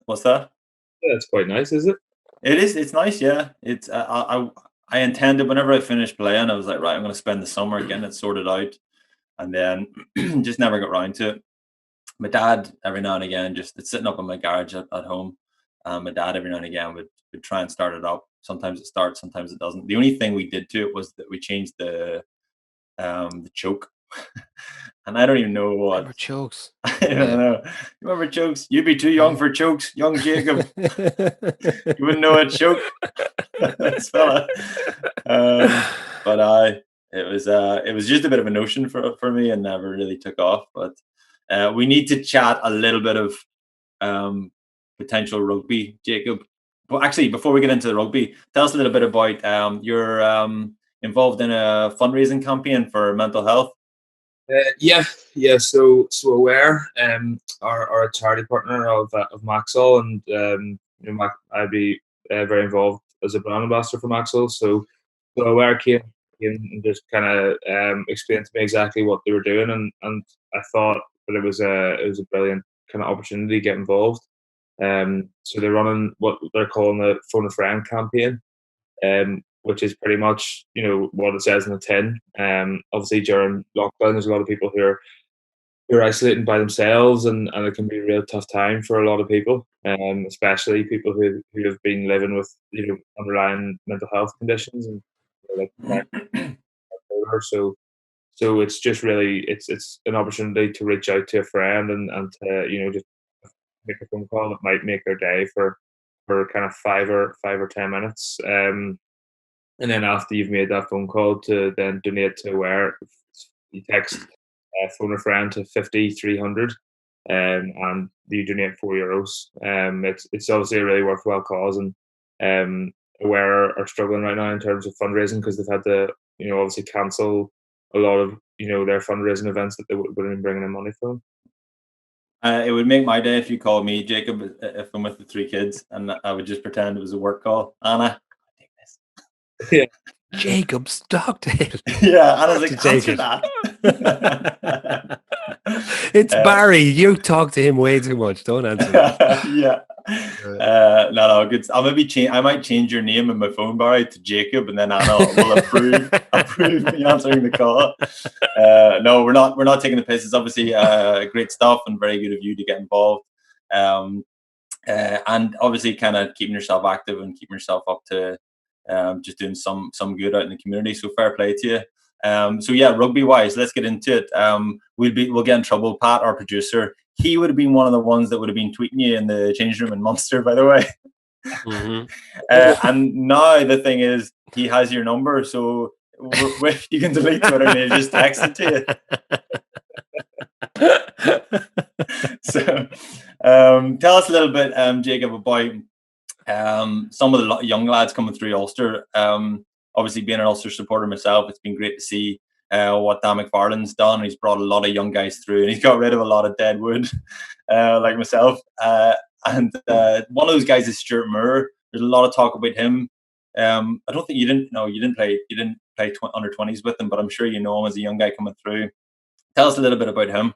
What's that? Yeah, it's quite nice, is it? It is. It's nice. Yeah. It's. I intended whenever I finished playing, I was like, right, I'm going to spend the summer getting it sorted out, and then just never got around to it. My dad every now and again, just it's sitting up in my garage at home. My dad every now and again would try and start it up. Sometimes it starts, sometimes it doesn't. The only thing we did to it was that we changed the choke. And I don't even know what. Remember chokes. I don't know. You remember chokes? You'd be too young for chokes, young Jacob. You wouldn't know what choke. This fella. But it was just a bit of a notion for me and never really took off. But we need to chat a little bit of potential rugby, Jacob. But actually, before we get into the rugby, tell us a little bit about you're involved in a fundraising campaign for mental health. Yeah. So Aware are a charity partner of Maxwell, and I'd be very involved as a brand ambassador for Maxwell. So Aware came and just kind of explained to me exactly what they were doing, and I thought that it was a brilliant kind of opportunity to get involved. So they're running what they're calling the Phone a Friend campaign, which is pretty much what it says in the tin. Obviously during lockdown, there's a lot of people who are isolating by themselves, and it can be a real tough time for a lot of people, especially people who have been living with underlying mental health conditions and like bipolar. So it's just really it's an opportunity to reach out to a friend and to just make a phone call that might make their day for kind of 5 or 10 minutes. And then after you've made that phone call to then donate to Aware, you text phone a friend to 50 300, and you donate €4. It's obviously a really worthwhile cause, and Aware are struggling right now in terms of fundraising because they've had to obviously cancel a lot of their fundraising events that they would have been bringing in money from. It would make my day if you called me, Jacob, if I'm with the 3 kids, and I would just pretend it was a work call. Anna, take this. Yeah. Jacob Stockdale. Yeah, Anna's like, take answer it. that. It's Barry. You talk to him way too much. Don't answer that. Yeah. No, good. I might change your name in my phone, Barry, to Jacob, and then Anna will approve me answering the call. No, we're not taking the piss. It's obviously great stuff and very good of you to get involved. And obviously kind of keeping yourself active and keeping yourself up to just doing some good out in the community. So fair play to you. So yeah, rugby wise, let's get into it. We'll get in trouble. Pat, our producer, he would have been one of the ones that would have been tweeting you in the change room in Munster, by the way. Mm-hmm. And now the thing is, he has your number, so you can delete Twitter and he'll just text it to you. So tell us a little bit, Jacob, about some of the young lads coming through Ulster. Obviously, being an Ulster supporter myself, it's been great to see what Dan McFarlane's done. He's brought a lot of young guys through, and he's got rid of a lot of dead wood, like myself. And one of those guys is Stuart Moore. There's a lot of talk about him. I don't think you didn't play under 20s with him, but I'm sure you know him as a young guy coming through. Tell us a little bit about him.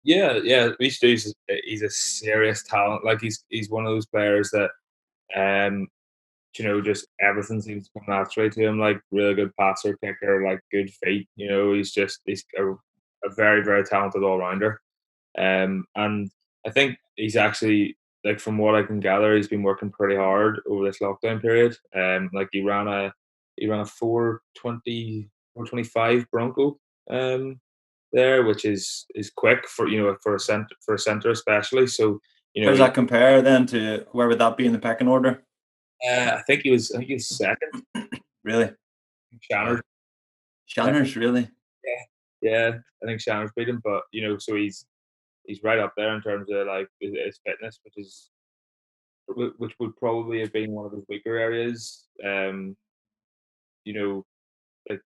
Yeah. He's a serious talent. Like he's one of those players that just everything seems to come naturally to him. Like really good passer, kicker, like good feet. He's a very, very talented all rounder. And I think he's actually, like, from what I can gather, he's been working pretty hard over this lockdown period. Like he ran a 4:20, 4:25 Bronco there, which is quick for a center especially. So how does that compare then to where would that be in the pecking order? I think he was second. Really? Shanners, really? Yeah. I think Shanners beat him, but so he's he's right up there in terms of like his fitness, which would probably have been one of his weaker areas. You know, like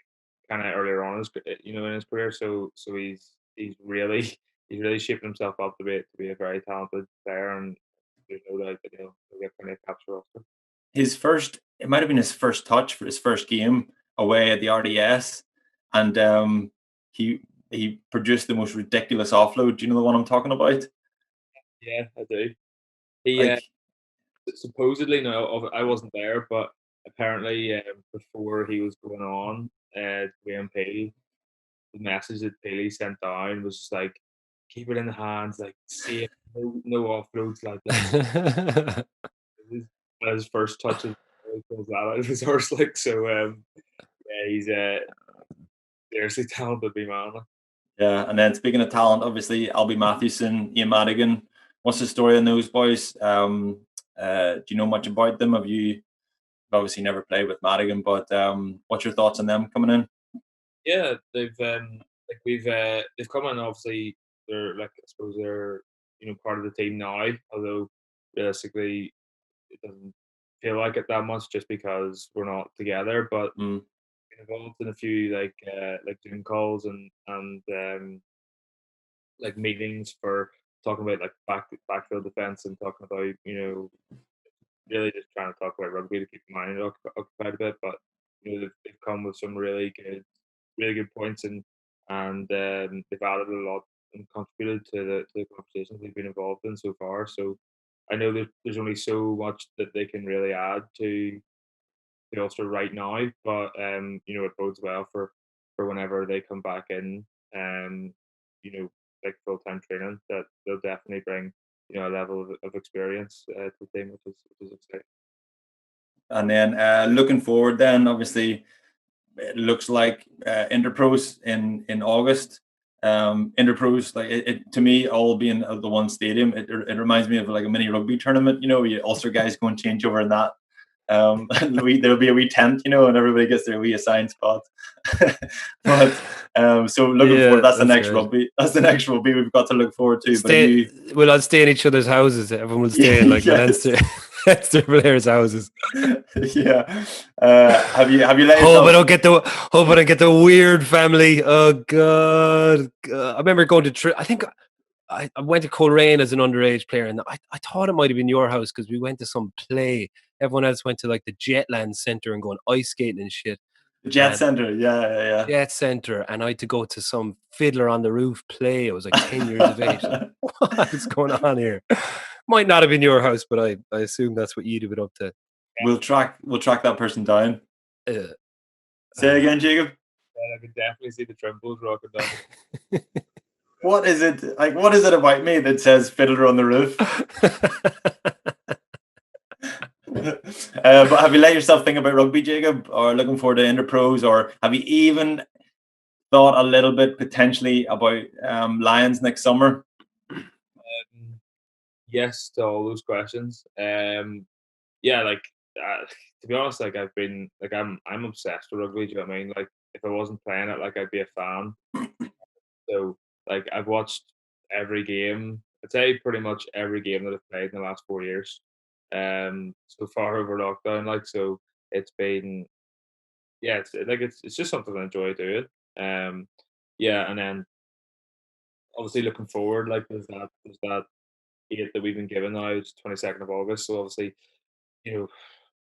kind of earlier on, in his career. So he's really he's really shaping himself up to be a very talented player, and there's no doubt that he'll get plenty of caps for Ulster. It might have been his first touch for his first game away at the RDS, and he produced the most ridiculous offload. Do you know the one I'm talking about? Yeah, I do. He Like, supposedly, no, I wasn't there, but apparently before he was going on to WMP, the message that Paley sent down was just like, keep it in the hands, like see it, no offloads, like his first touch of pulls that out of his horse, like so. Yeah, he's seriously talented, be man. yeah, and then speaking of talent, obviously Albie Mathewson, Ian Madigan. What's the story on those boys? Do you know much about them? Have you obviously never played with Madigan, but what's your thoughts on them coming in? Yeah, they've come in. Obviously, they're like I suppose they're part of the team now. Although realistically, it doesn't feel like it that much just because we're not together. But Mm. involved in a few like Zoom calls and like meetings for talking about like backfield defense and talking about really just trying to talk about rugby to keep the mind occupied a bit. But they've come with some really good points and they've added a lot and contributed to the conversations we've been involved in so far. So I know that there's only so much that they can really add to the Ulster right now, but it bodes well for whenever they come back in, you know, like full time training, that they'll definitely bring a level of experience to the team, which is exciting. And then looking forward, then obviously it looks like Interpros in August. Interpros, like to me, all being at the one stadium, it reminds me of like a mini rugby tournament. You Ulster guys go and change over in that. There'll be a wee tent, and everybody gets their wee assigned spot. But so looking forward. That's the next great. rugby. That's the next rugby we've got to look forward to. We'll all stay in each other's houses. Everyone will stay in like the Leinster players' houses. Yeah. Have you let yourself? Hope I don't get the weird family. Oh God. I remember going to I think I went to Coleraine as an underage player, and I thought it might have been your house because we went to some play. Everyone else went to like the Jetland Centre and going ice skating and shit. The Jet Centre, yeah. Jet Centre, and I had to go to some Fiddler on the Roof play. I was like 10 years of age. Like, what is going on here? Might not have been your house, but I assume that's what you'd have been up to. We'll track that person down. Say again, Jacob. I could definitely see the Trimbles rocking down. What is it like? What is it about me that says Fiddler on the Roof? But have you let yourself think about rugby, Jacob, or looking forward to Interpros, or have you even thought a little bit potentially about Lions next summer? Yes to all those questions. Yeah, like to be honest, like I've been like I'm obsessed with rugby. Do you know what I mean? Like if I wasn't playing it, like I'd be a fan. So like I've watched every game. I'd say pretty much every game that I've played in the last 4 years. So far over lockdown, like so it's been it's just something I enjoy doing. Yeah, and then obviously looking forward, like there's that date that we've been given now. It's 22nd of August. So obviously, you know,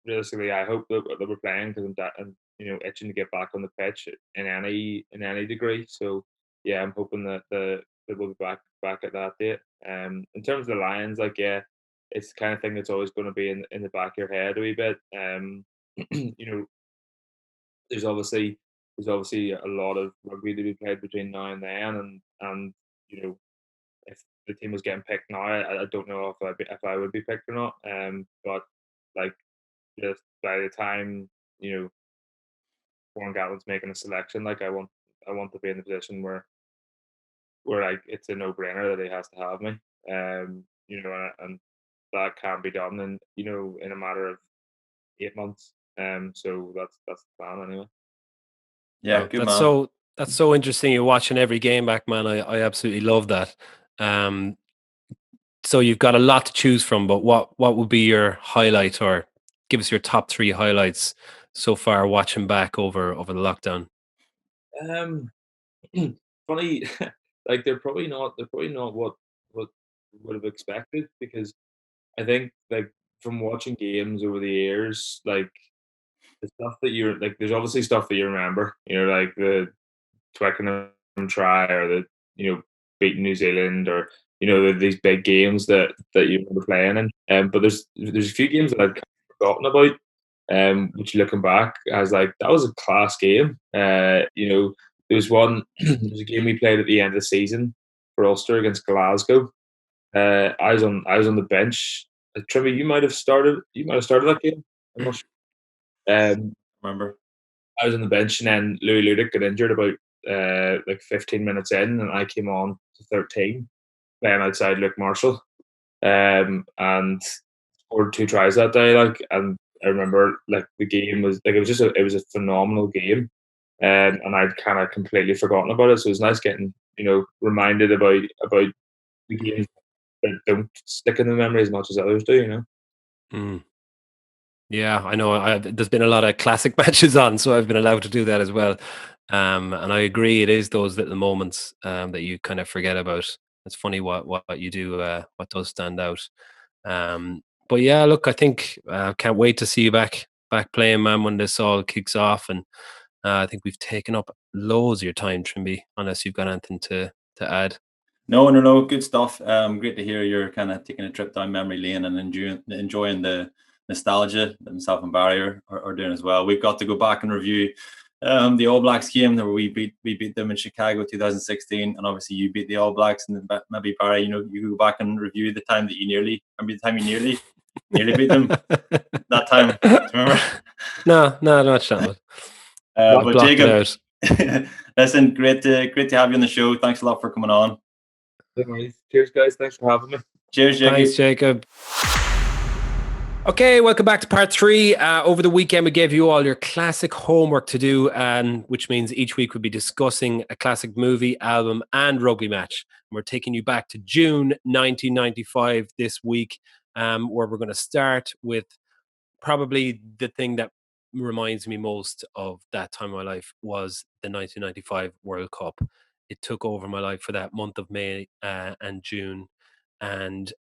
realistically, I hope that we're playing because I'm itching to get back on the pitch in any degree. So yeah, I'm hoping that we'll be back at that date. In terms of the Lions, like yeah, it's the kind of thing that's always going to be in the back of your head a wee bit. You know, there's obviously a lot of rugby to be played between now and then, and if the team was getting picked now, I don't know if I would be picked or not. But like just by the time Warren Gatlin's making a selection, like I want to be in the position where like it's a no brainer that he has to have me. And that can be done in a matter of 8 months. So that's the plan anyway. Yeah, Oh, good man. that's so interesting. You're watching every game back, man. I absolutely love that. So you've got a lot to choose from, but what would be your highlight, or give us your top 3 highlights so far watching back over the lockdown? Um, funny, like they're probably not. They're probably not what would have expected, because I think, like, from watching games over the years, like the stuff that you're like, there's obviously stuff that you remember. Like the Twickenham try, or the beating New Zealand, or these big games that you remember playing in. But there's a few games that I've kind of forgotten about. Which, looking back, I was like, that was a class game. There was one. There was a game we played at the end of the season for Ulster against Glasgow. I was on the bench. Trimble, you might have started. You might have started that game. I'm not sure. Remember? I was on the bench, and then Louis Ludick got injured about like 15 minutes in, and I came on to 13, playing outside Luke Marshall, and scored 2 tries that day. Like, and I remember, like, the game was like, it was a phenomenal game, and I'd kind of completely forgotten about it. So it was nice getting reminded about the games that don't stick in the memory as much as others do. Mm. Yeah, I know. There's been a lot of classic matches on, so I've been allowed to do that as well. And I agree, it is those little moments that you kind of forget about. It's funny what you do, what does stand out. But yeah, look, I think can't wait to see you back playing, man, when this all kicks off. And I think we've taken up loads of your time, Trimby, unless you've got anything to add. No, good stuff. Great to hear you're kind of taking a trip down memory lane and enjoying the nostalgia that myself and Barry are doing as well. We've got to go back and review the All Blacks game where we beat them in Chicago 2016, and obviously you beat the All Blacks, and then maybe Barry, you go back and review the time that you nearly beat them that time. Do you remember? No, not that. But Jacob, listen, great to have you on the show. Thanks a lot for coming on. Cheers, guys. Thanks for having me. Cheers, Jacob. Thanks, Jacob. Okay, welcome back to part 3. Over the weekend, we gave you all your classic homework to do, and which means each week we'll be discussing a classic movie, album, and rugby match. And we're taking you back to June 1995 this week, where we're going to start with probably the thing that reminds me most of that time of my life was the 1995 World Cup. It took over my life for that month of May and June. And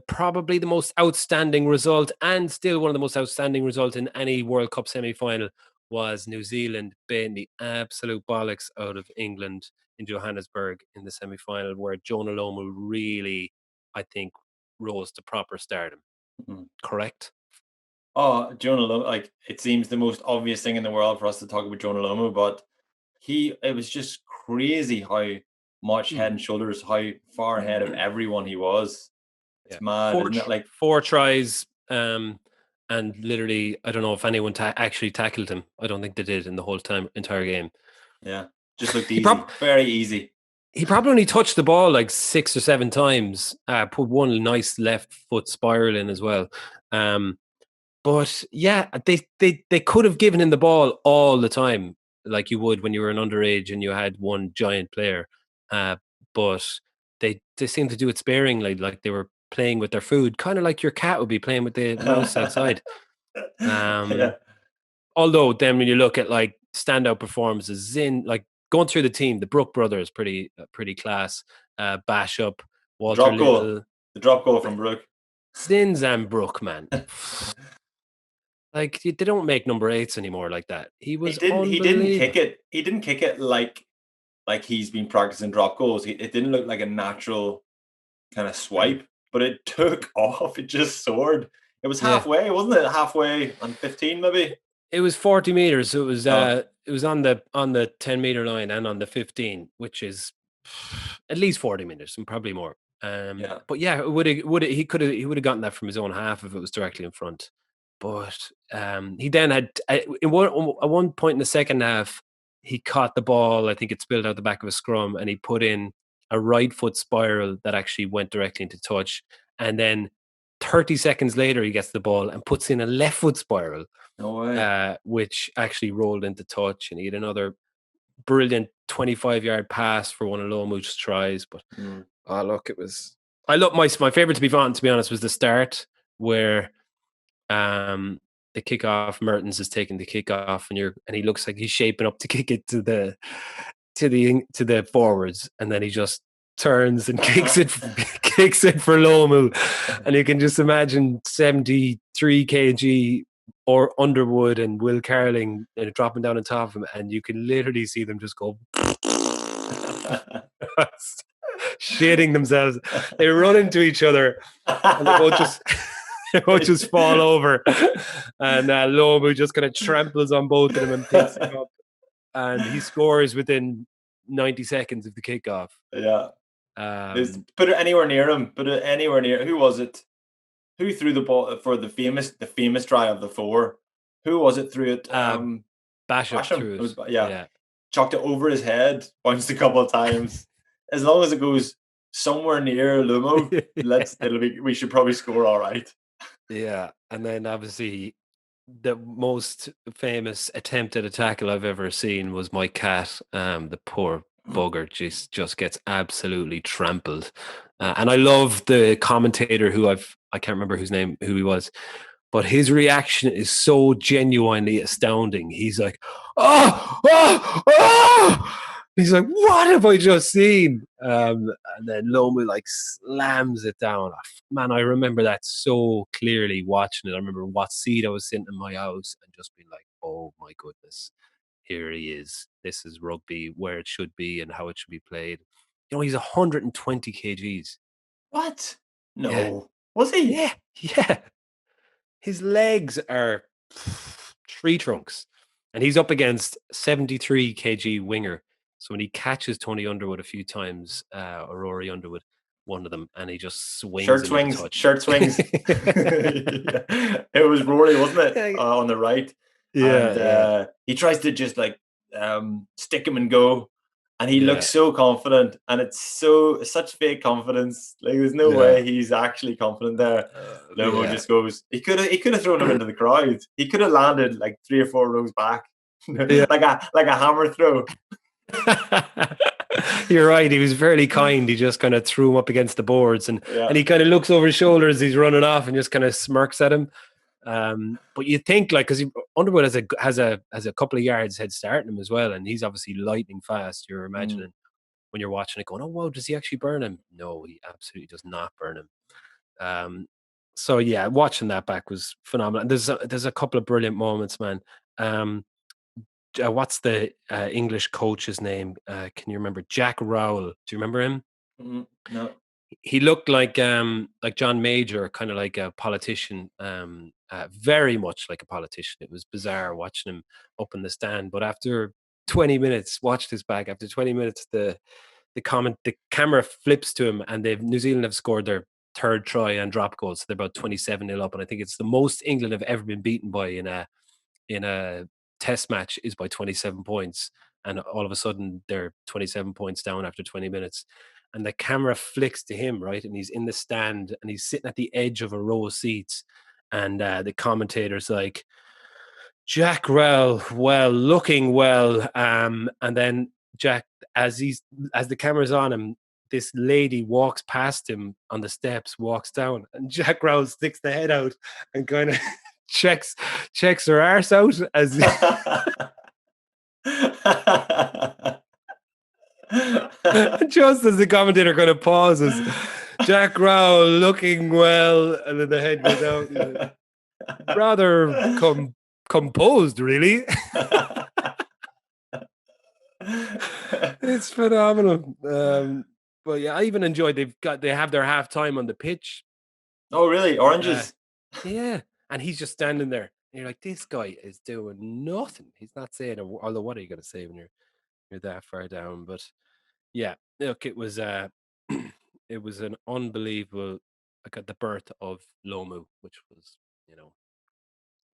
probably the most outstanding result, and still one of the most outstanding results in any World Cup semi-final, was New Zealand beating the absolute bollocks out of England in Johannesburg in the semi-final, where Jonah Lomu really, I think, rose to proper stardom. Mm-hmm. Correct? Oh, Jonah Lomu, like, it seems the most obvious thing in the world for us to talk about Jonah Lomu, but it was just crazy how much head and shoulders, how far ahead of everyone he was. It's mad, isn't it? Like 4 tries, and literally, I don't know if anyone actually tackled him. I don't think they did in the whole entire game. Yeah, just looked easy, very easy. He probably only touched the ball like 6 or 7 times. Put one nice left foot spiral in as well. But yeah, they could have given him the ball all the time, like you would when you were an underage and you had one giant player. But they seem to do it sparingly, like they were playing with their food, kind of like your cat would be playing with the mouse outside. Yeah. Although then when you look at like standout performances in, like, going through the team, the Brook brothers, pretty class. Bash up, Walter Little. The drop goal from Brook. Sins and Brook, man. Like, they don't make number 8s anymore like that. He didn't kick it. He didn't kick it like he's been practicing drop goals. It didn't look like a natural kind of swipe, but it took off. It just soared. It was halfway, wasn't it? Halfway on 15, maybe. It was 40 meters. So it was on the 10-meter line and on the 15, which is at least 40 meters and probably more. But yeah, he would have gotten that from his own half if it was directly in front. But he then had at one point in the second half, he caught the ball. I think it spilled out the back of a scrum, and he put in a right foot spiral that actually went directly into touch. And then 30 seconds later, he gets the ball and puts in a left foot spiral, no way. Which actually rolled into touch. And he had another brilliant 25-yard pass for one of Lomu's tries. But Oh, look, it was. I love my favorite to be honest, was the start where the kickoff. Mertens is taking the kickoff, and he looks like he's shaping up to kick it to the forwards, and then he just turns and kicks it for Lomu, and you can just imagine 73 kg or Underwood and Will Carling dropping down on top of him, and you can literally see them just go shitting themselves. They run into each other, and they both just fall over, and Lomu just kind of tramples on both of them and picks him up, and he scores within 90 seconds of the kickoff. Yeah. Put it anywhere near him. Put it anywhere near. Who was it? Who threw the ball for the famous try of the 4? Who was it threw it? Basham threw it. Yeah. Chucked it over his head, bounced a couple of times. As long as it goes somewhere near Lomu, we should probably score all right. Yeah, and then obviously the most famous attempt at a tackle I've ever seen was my cat. The poor bugger just gets absolutely trampled. And I love the commentator who I can't remember who he was, but his reaction is so genuinely astounding. He's like, oh, oh, oh! He's like, what have I just seen? And then Lomu like slams it down. Man, I remember that so clearly watching it. I remember what seat I was sitting in my house and just being like, oh my goodness, here he is. This is rugby where it should be and how it should be played. You know, he's 120 kgs. What? No. Yeah. Was he? Yeah. His legs are tree trunks. And he's up against 73 kg winger. So when he catches Tony Underwood a few times, or Rory Underwood, one of them, and he just swings. Shirt swings. It was Rory, wasn't it? On the right. Yeah. And he tries to just like stick him and go. And he looks so confident, and it's such fake confidence. Like there's no way he's actually confident there. Lomu just goes. He could have thrown him into the crowd. He could have landed like 3 or 4 rows back, like a hammer throw. You're right. He was fairly kind. He just kind of threw him up against the boards, and he kind of looks over his shoulder as he's running off, and just kind of smirks at him. But you think like because Underwood has a couple of yards head start in him as well, and he's obviously lightning fast. You're imagining when you're watching it, going, "Oh wow, does he actually burn him?" No, he absolutely does not burn him. So yeah, watching that back was phenomenal. And there's a couple of brilliant moments, man. What's the English coach's name? Can you remember? Jack Rowell. Do you remember him? No. He looked like John Major, kind of like a politician, very much like a politician. It was bizarre watching him up in the stand. But after 20 minutes, watch this back. After 20 minutes, the camera flips to him, and New Zealand have scored their 3rd try and drop goal. So they're about 27-0 up, and I think it's the most England have ever been beaten by in a test match is by 27 points. And all of a sudden, they're 27 points down after 20 minutes. And the camera flicks to him, right? And he's in the stand, and he's sitting at the edge of a row of seats. And the commentator's like, Jack Rowell, well, looking well. And then Jack, as the camera's on him, this lady walks past him on the steps, walks down, and Jack Rowell sticks the head out and kind of checks her arse out as just as the commentator kind of pauses. Jack Rowell looking well, and then the head goes out. Rather composed, really. It's phenomenal. But yeah, I even enjoyed they have their half time on the pitch. Oh really? Oranges? Yeah. And he's just standing there. And you're like, this guy is doing nothing. He's not saying although what are you gonna say when you're that far down? But yeah, look, it was it was an unbelievable the birth of Lomu, which was,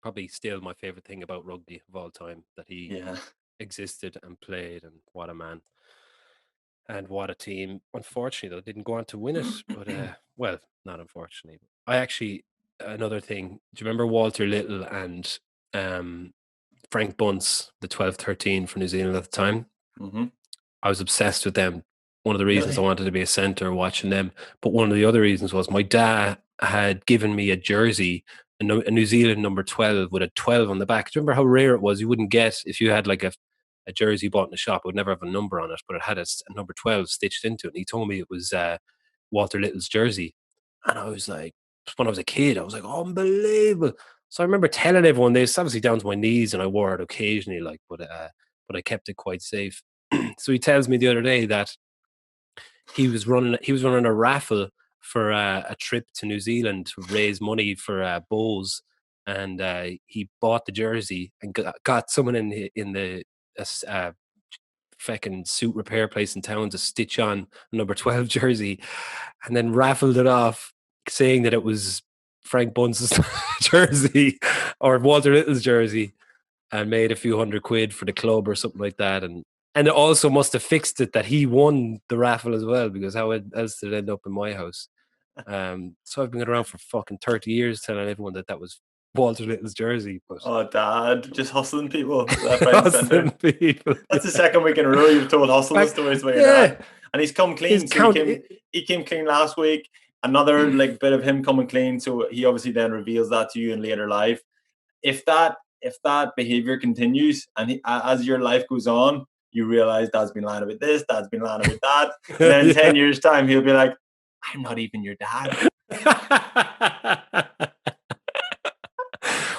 probably still my favorite thing about rugby of all time, that he existed and played, and what a man and what a team. Unfortunately, though, didn't go on to win it, but well, not unfortunately. I actually, another thing, do you remember Walter Little and Frank Bunce, the 12-13 for New Zealand at the time? Mm-hmm. I was obsessed with them one of the reasons I wanted to be a centre watching them. But one of the other reasons was my dad had given me a jersey, a New Zealand number 12 with a 12 on the back. Do you remember how rare it was? You wouldn't get, if you had like a jersey bought in the shop, it would never have a number on it, but it had a number 12 stitched into it. And he told me it was Walter Little's jersey. And I was like, when I was a kid, I was like, unbelievable. So I remember telling everyone this, obviously down to my knees, and I wore it occasionally, like, but I kept it quite safe. So he tells me the other day that he was running a raffle for a trip to New Zealand to raise money for Bose, and he bought the jersey and got someone in the fucking suit repair place in town to stitch on a number 12 jersey, and then raffled it off, saying that it was Frank Bunce's jersey or Walter Little's jersey, and made a few £100 for the club or something like that. And it also must have fixed it that he won the raffle as well, because how else did it end up in my house? So I've been around for fucking 30 years telling everyone that was Walter Little's jersey. But Oh, Dad, just hustling people. hustling people. That's the second week in a row you've told hustling stories about your dad. And he's come clean. He came clean last week. Another like bit of him coming clean. So he obviously then reveals that to you in later life. If that behavior continues, and as your life goes on, you realize Dad's been lying about this, Dad's been lying about that. And then 10 years' time, he'll be like, I'm not even your dad.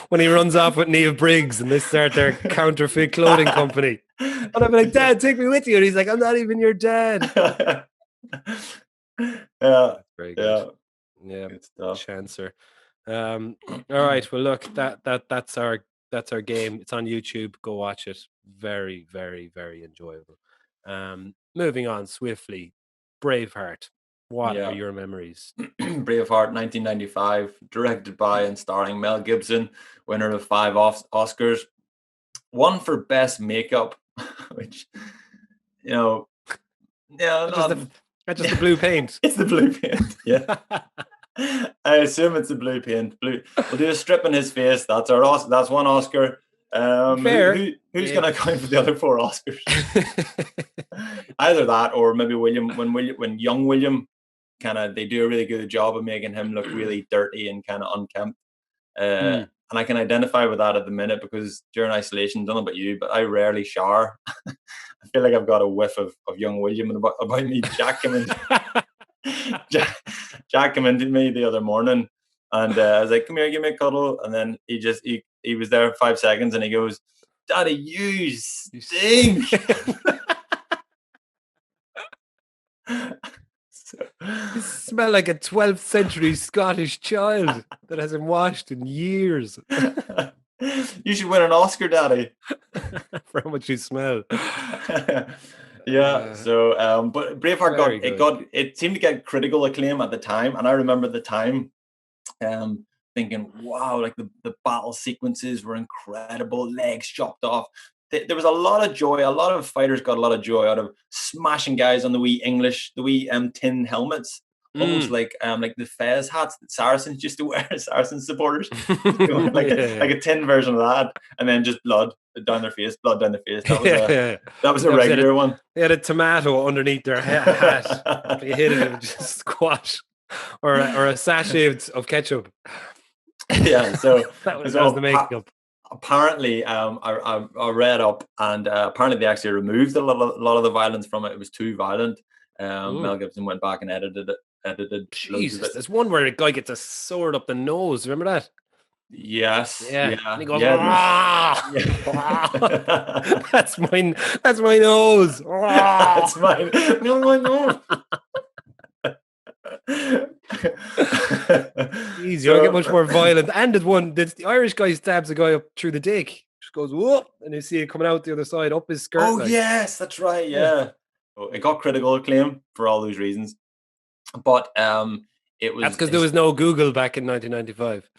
When he runs off with Neil Briggs and they start their counterfeit clothing company. And I'm like, Dad, take me with you. And he's like, I'm not even your dad. Yeah. Very good. Yeah. Good stuff. Chancer. All right. Well, look, that's our game. It's on YouTube. Go watch it. Very, very, very enjoyable. Moving on swiftly. Braveheart. What are your memories? Braveheart, 1995, directed by and starring Mel Gibson, winner of 5 Oscars, one for best makeup, which, that's just the blue paint. It's the blue paint. Yeah. I assume it's the blue paint. We'll do a strip in his face. That's one Oscar. Fair. Who's going to count for the other 4 Oscars? Either that, or maybe when young William, they do a really good job of making him look really dirty and kind of unkempt. And I can identify with that at the minute, because during isolation, I don't know about you, but I rarely shower. I feel like I've got a whiff of young William about me. Jack came into me the other morning, and I was like, come here, give me a cuddle. And then he was there 5 seconds, and he goes, Daddy, you stink. You smell like a 12th century Scottish child that hasn't washed in years. You should win an Oscar, Daddy. For how much you smell. Yeah. So, but Braveheart it seemed to get critical acclaim at the time, and I remember the time, thinking, wow, like the battle sequences were incredible, legs chopped off. There was a lot of joy. A lot of fighters got a lot of joy out of smashing guys on the wee tin helmets, almost like the Fez hats that Saracens used to wear. Saracen supporters, like a tin version of that, and then just blood down their face. That was a regular one. They had a tomato underneath their hat. They hit it and just squash, or a sachet of ketchup. Yeah, so that was the makeup. Apparently, I read up, and apparently they actually removed a lot of the violence from it. It was too violent. Mel Gibson went back and edited. Jesus, there's one where a guy gets a sword up the nose. Remember that? Yes. Yeah. And he goes, that's my nose. That's mine. No, my nose. Jeez, you don't get much more violent. And the Irish guy stabs a guy up through the dick. Just goes, whoop, and you see it coming out the other side, up his skirt. Oh, yes, that's right. Yeah. So it got critical acclaim for all those reasons. But it was. That's because there was no Google back in 1995.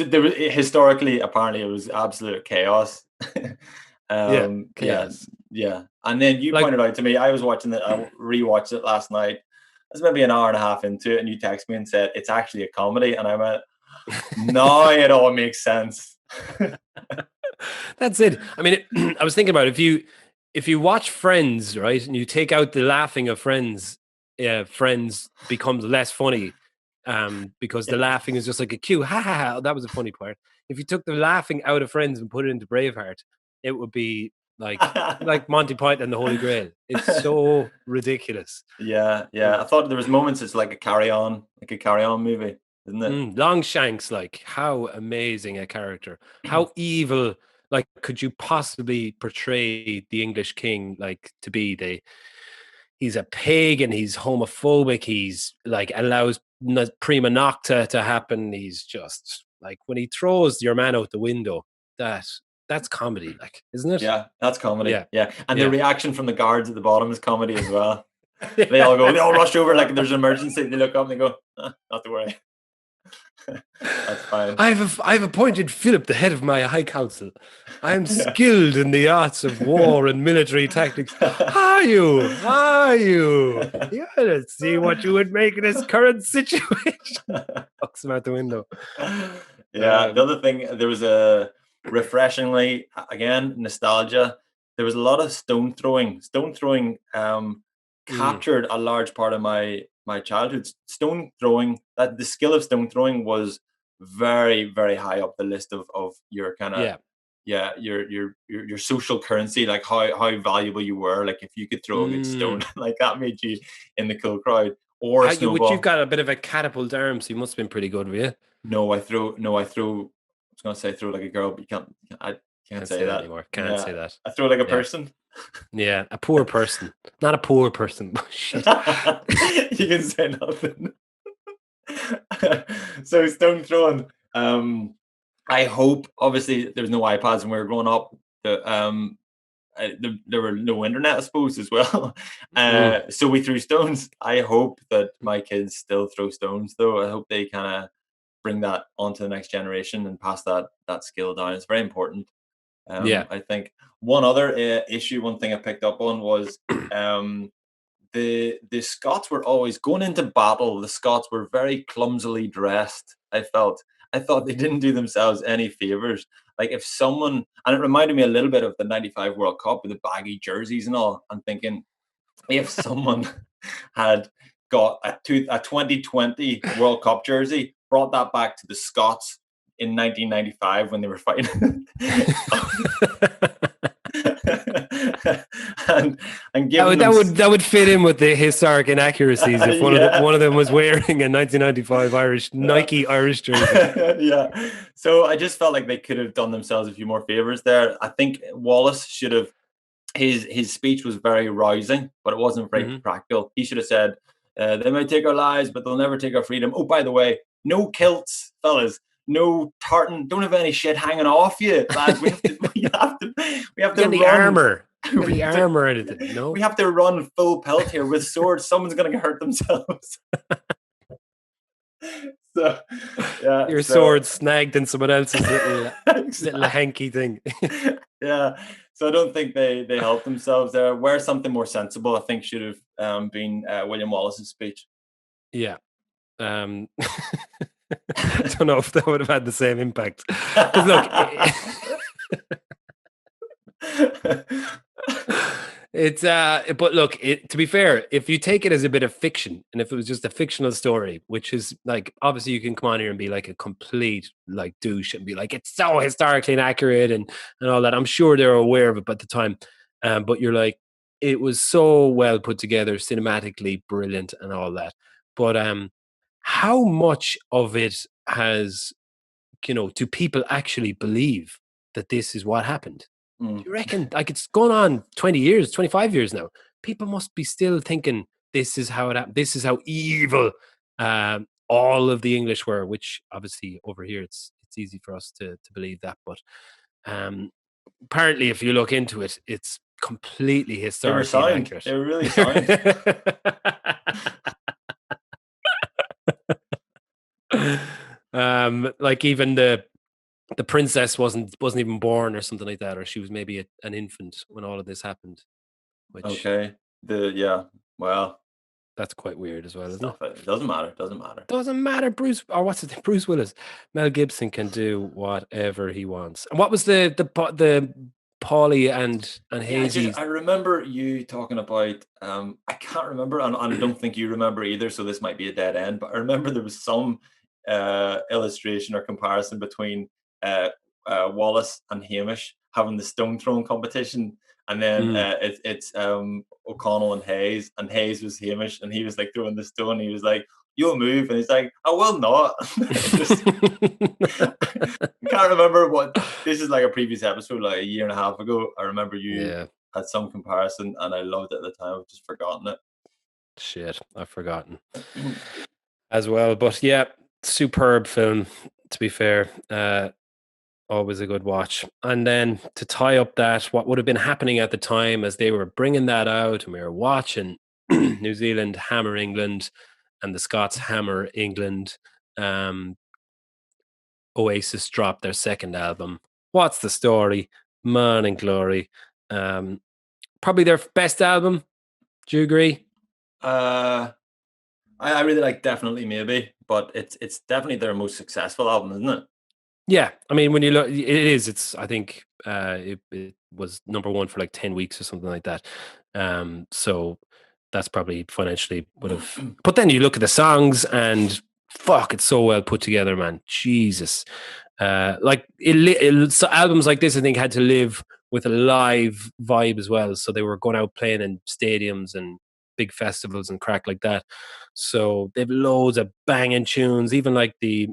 There was historically, apparently, it was absolute chaos. Chaos. Yeah. And then you pointed out to me, I was watching it, I rewatched it last night. I was maybe an hour and a half into it, and you texted me and said it's actually a comedy, and I went, "No, it all makes sense." That's it. I mean, I was thinking about if if you watch Friends, right, and you take out the laughing of Friends, Friends becomes less funny, because the laughing is just like a cue. Ha ha ha! That was a funny part. If you took the laughing out of Friends and put it into Braveheart, it would be like Monty Python and the Holy Grail. It's so ridiculous. Yeah. I thought there was moments it's like a carry-on movie, isn't it? Longshanks, like, how amazing a character. How evil, like, could you possibly portray the English king like to be? He's a pagan, he's homophobic, he's like allows prima nocta to happen. He's just like, when he throws your man out the window, that's comedy, like, isn't it? Yeah, that's comedy. Yeah. And the reaction from the guards at the bottom is comedy as well. Yeah. They all rush over like there's an emergency. They look up and they go, not to worry. That's fine. I've appointed Philip the head of my high council. I am skilled in the arts of war and military tactics. Are you? Yeah, let's see what you would make in this current situation. Fucks him out the window. Yeah, the other thing, there was a refreshingly, again, nostalgia. There was a lot of stone throwing. Captured a large part of my childhood. Stone throwing, that the skill of stone throwing was very, very high up the list of your kind of your social currency, like how valuable you were. Like if you could throw a good stone, like that made you in the cool crowd. Or a snowball. Which you've got a bit of a catapult arm, so you must have been pretty good with it. I throw. I was gonna say throw like a girl, but I can't say that anymore. Can't say that. I throw like a person. Yeah, a poor person. Not a poor person. Shit. You can say nothing. So stone throwing. I hope, obviously there's no iPads when we were growing up. There were no internet, I suppose, as well. So we threw stones. I hope that my kids still throw stones, though. I hope they kind of bring that onto the next generation and pass that skill down. It's very important. I think one other one thing I picked up on was the Scots were always going into battle. The Scots were very clumsily dressed. I thought they didn't do themselves any favors. Like if someone, and it reminded me a little bit of the '95 World Cup with the baggy jerseys and all. I'm thinking if someone had got a 2020 World Cup jersey, brought that back to the Scots in 1995 when they were fighting. and that would fit in with the historic inaccuracies if one of them was wearing a 1995 Nike Irish jersey. Yeah. So I just felt like they could have done themselves a few more favors there. I think Wallace should have. His speech was very rousing, but it wasn't very practical. He should have said, "They may take our lives, but they'll never take our freedom. Oh, by the way, no kilts, fellas." No tartan. Don't have any shit hanging off you, lads. We have to get the armor. The armor out of it. No, we have to run full pelt here with swords. Someone's going to hurt themselves. So, yeah, your sword snagged in someone else's little hanky thing. Yeah. So I don't think they helped themselves there. Wear something more sensible. I think should have been William Wallace's speech. Yeah. I don't know if that would have had the same impact. Look, it's but look, to be fair, if you take it as a bit of fiction, and if it was just a fictional story, which is like, obviously you can come on here and be like a complete like douche and be like, it's so historically inaccurate and all that. I'm sure they're aware of it by the time, but you're like, it was so well put together, cinematically brilliant and all that. But how much of it has, do people actually believe that this is what happened? Do you reckon, like, it's gone on 20 years, 25 years now? People must be still thinking this is how it happened. This is how evil all of the English were, which obviously over here it's easy for us to believe that. But apparently, if you look into it, it's completely historically inaccurate. They were really sound. Like even the princess wasn't even born or something like that, or she was maybe an infant when all of this happened. Well, that's quite weird as well, isn't it? It doesn't matter. Doesn't matter. Bruce Willis, Mel Gibson can do whatever he wants. And what was the Paulie and Yeah, Hazy's. I remember you talking about I can't remember, and I don't think you remember either, so this might be a dead end, but I remember there was some illustration or comparison between Wallace and Hamish having the stone throwing competition, and then it's O'Connell and Hayes was Hamish, and he was like throwing the stone. He was like, "You'll move," and he's like, "I will not." Just I can't remember what this is like a previous episode, like a year and a half ago. I remember you Yeah, had some comparison, and I loved it at the time. I've just forgotten shit, I've forgotten it. as well. But yeah, superb film, to be fair. Always a good watch. And then to tie up that, what would have been happening at the time as they were bringing that out, and we were watching New Zealand hammer England and the Scots hammer England. Oasis dropped their second album. What's the Story? Morning Glory. Probably their best album. Do you agree? I really like Definitely Maybe, but it's definitely their most successful album, isn't it? Yeah, I mean, when you look, it is. It's. I think it was number one for like 10 weeks or something like that. So that's probably financially would have. But then you look at the songs, and fuck, it's so well put together, man. Jesus, like so albums like this, I think had to live with a live vibe as well. So they were going out playing in stadiums and big festivals and crack like that. So they've loads of banging tunes, even like the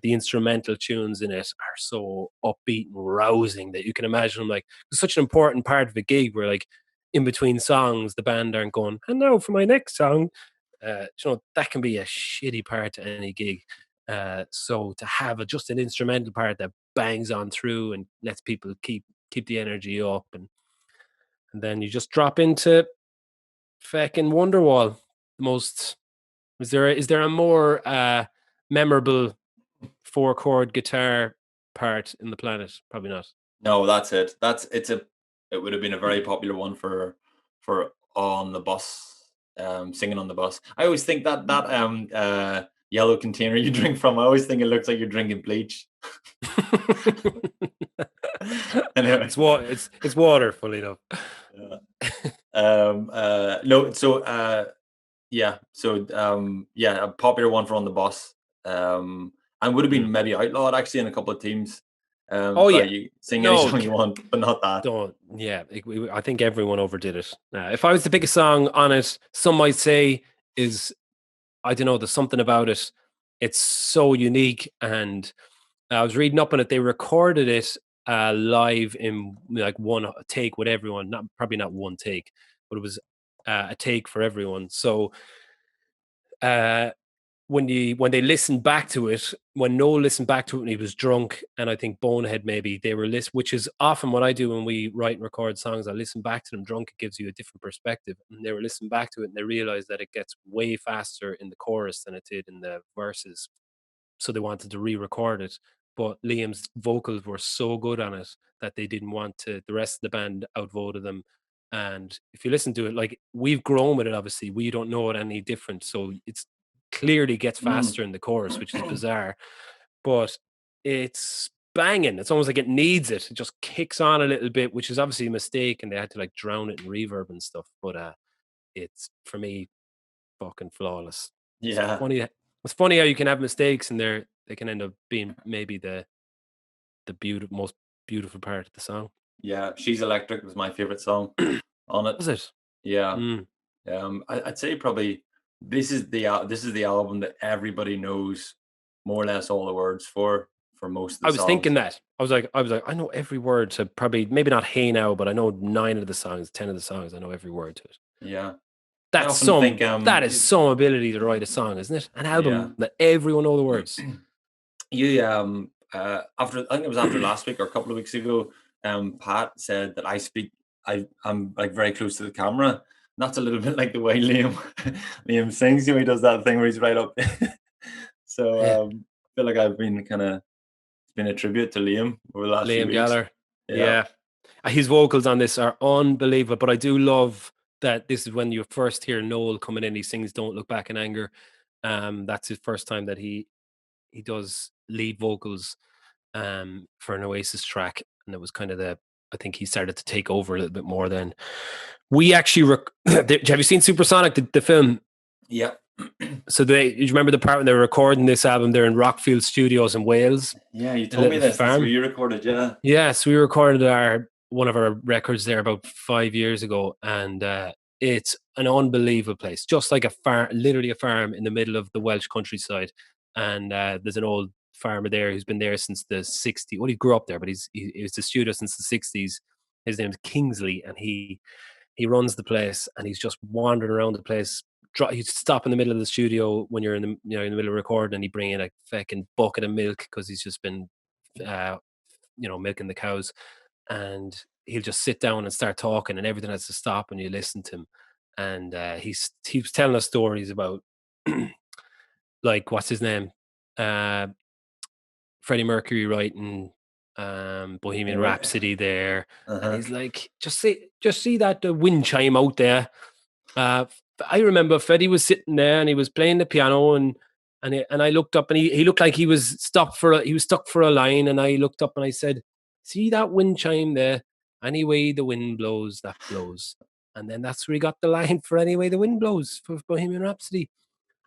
instrumental tunes in it are so upbeat and rousing that you can imagine them like it's such an important part of a gig where like in between songs the band aren't going, and now for my next song. That can be a shitty part to any gig. So to have just an instrumental part that bangs on through and lets people keep the energy up, and then you just drop into fucking Wonderwall. The most is there a more memorable 4-chord guitar part in the planet? Probably not. No, that's it. It would have been a very popular one for on the bus, singing on the bus. I always think that yellow container you drink from, I always think it looks like you're drinking bleach. Anyway. It's water, fully enough. Yeah. No, so yeah, so yeah, a popular one for on the bus. And would have been maybe outlawed actually in a couple of teams. Oh Like yeah, you sing any no, song you want, but not that. don't. Yeah, I think everyone overdid it. If I was to pick a song on it, some might say is, I don't know. There's something about it. It's so unique, and I was reading up on it. They recorded it live in like one take with everyone. Not probably not one take, but it was a take for everyone. So uh, when they listened back to it, when Noel listened back to it when he was drunk, and I think Bonehead maybe they were which is often what I do when we write and record songs. I listen back to them drunk. It gives you a different perspective. And they were listening back to it, and they realized that it gets way faster in the chorus than it did in the verses, so they wanted to re-record it. But Liam's vocals were so good on it that they didn't want to. The rest of the band outvoted them. And if you listen to it, like we've grown with it, obviously we don't know it any different. So it's clearly gets Mm. faster in the chorus, which is bizarre. But it's banging. It's almost like it needs it. It just kicks on a little bit, which is obviously a mistake, and they had to like drown it in reverb and stuff. But it's for me fucking flawless. It's Yeah, funny. It's funny how you can have mistakes and they can end up being maybe the most beautiful part of the song. yeah. She's Electric was my favorite song on it. Was it? Yeah. Mm. I'd say probably this is the album that everybody knows more or less all the words for most of I the was thinking songs. that. I was like, I know every word to probably maybe not Hey Now, but I know 9 of the songs, 10 of the songs. I know every word to it. Yeah. I That's often think that is some ability to write a song, isn't it? An yeah. album that everyone know the words. You after I think it was after last week or a couple of weeks ago, Pat said that I'm like very close to the camera. And that's a little bit like the way Liam sings. He does that thing where he's right up. Yeah. So I feel like I've been it's been a tribute to Liam over the last few Liam weeks. Gallagher. Yeah. Yeah. His vocals on this are unbelievable, but I do love that this is when you first hear Noel coming in. He sings "Don't Look Back in Anger." That's his first time that he does lead vocals for an Oasis track, and it was kind of I think he started to take over a little bit more. Then we actually have you seen Supersonic, the film? Yeah. So you remember the part when they were recording this album? They're in Rockfield Studios in Wales. Yeah, you told me this. That's where you recorded, yeah. Yes, we recorded one of our records there about 5 years ago, and it's an unbelievable place. Just like a farm, literally a farm in the middle of the Welsh countryside. And there's an old farmer there who's been there since the 60s. Well, he grew up there, but he was the studio since the 60s. His name's Kingsley, and he runs the place, and he's just wandering around the place. He'd stop in the middle of the studio when you're in the middle of recording, and he'd bring in a fucking bucket of milk because he's just been milking the cows, and he'll just sit down and start talking, and everything has to stop, and you listen to him. And he was telling us stories about like, what's his name, Freddie Mercury writing Bohemian Rhapsody there. And he's like, just see that the wind chime out there. I remember Freddie was sitting there and he was playing the piano, and I looked up, and he looked like he was stuck for a line, and I looked up and I said, see that wind chime there? Any way the wind blows, that blows. And then that's where he got the line for Any Way the Wind Blows for Bohemian Rhapsody.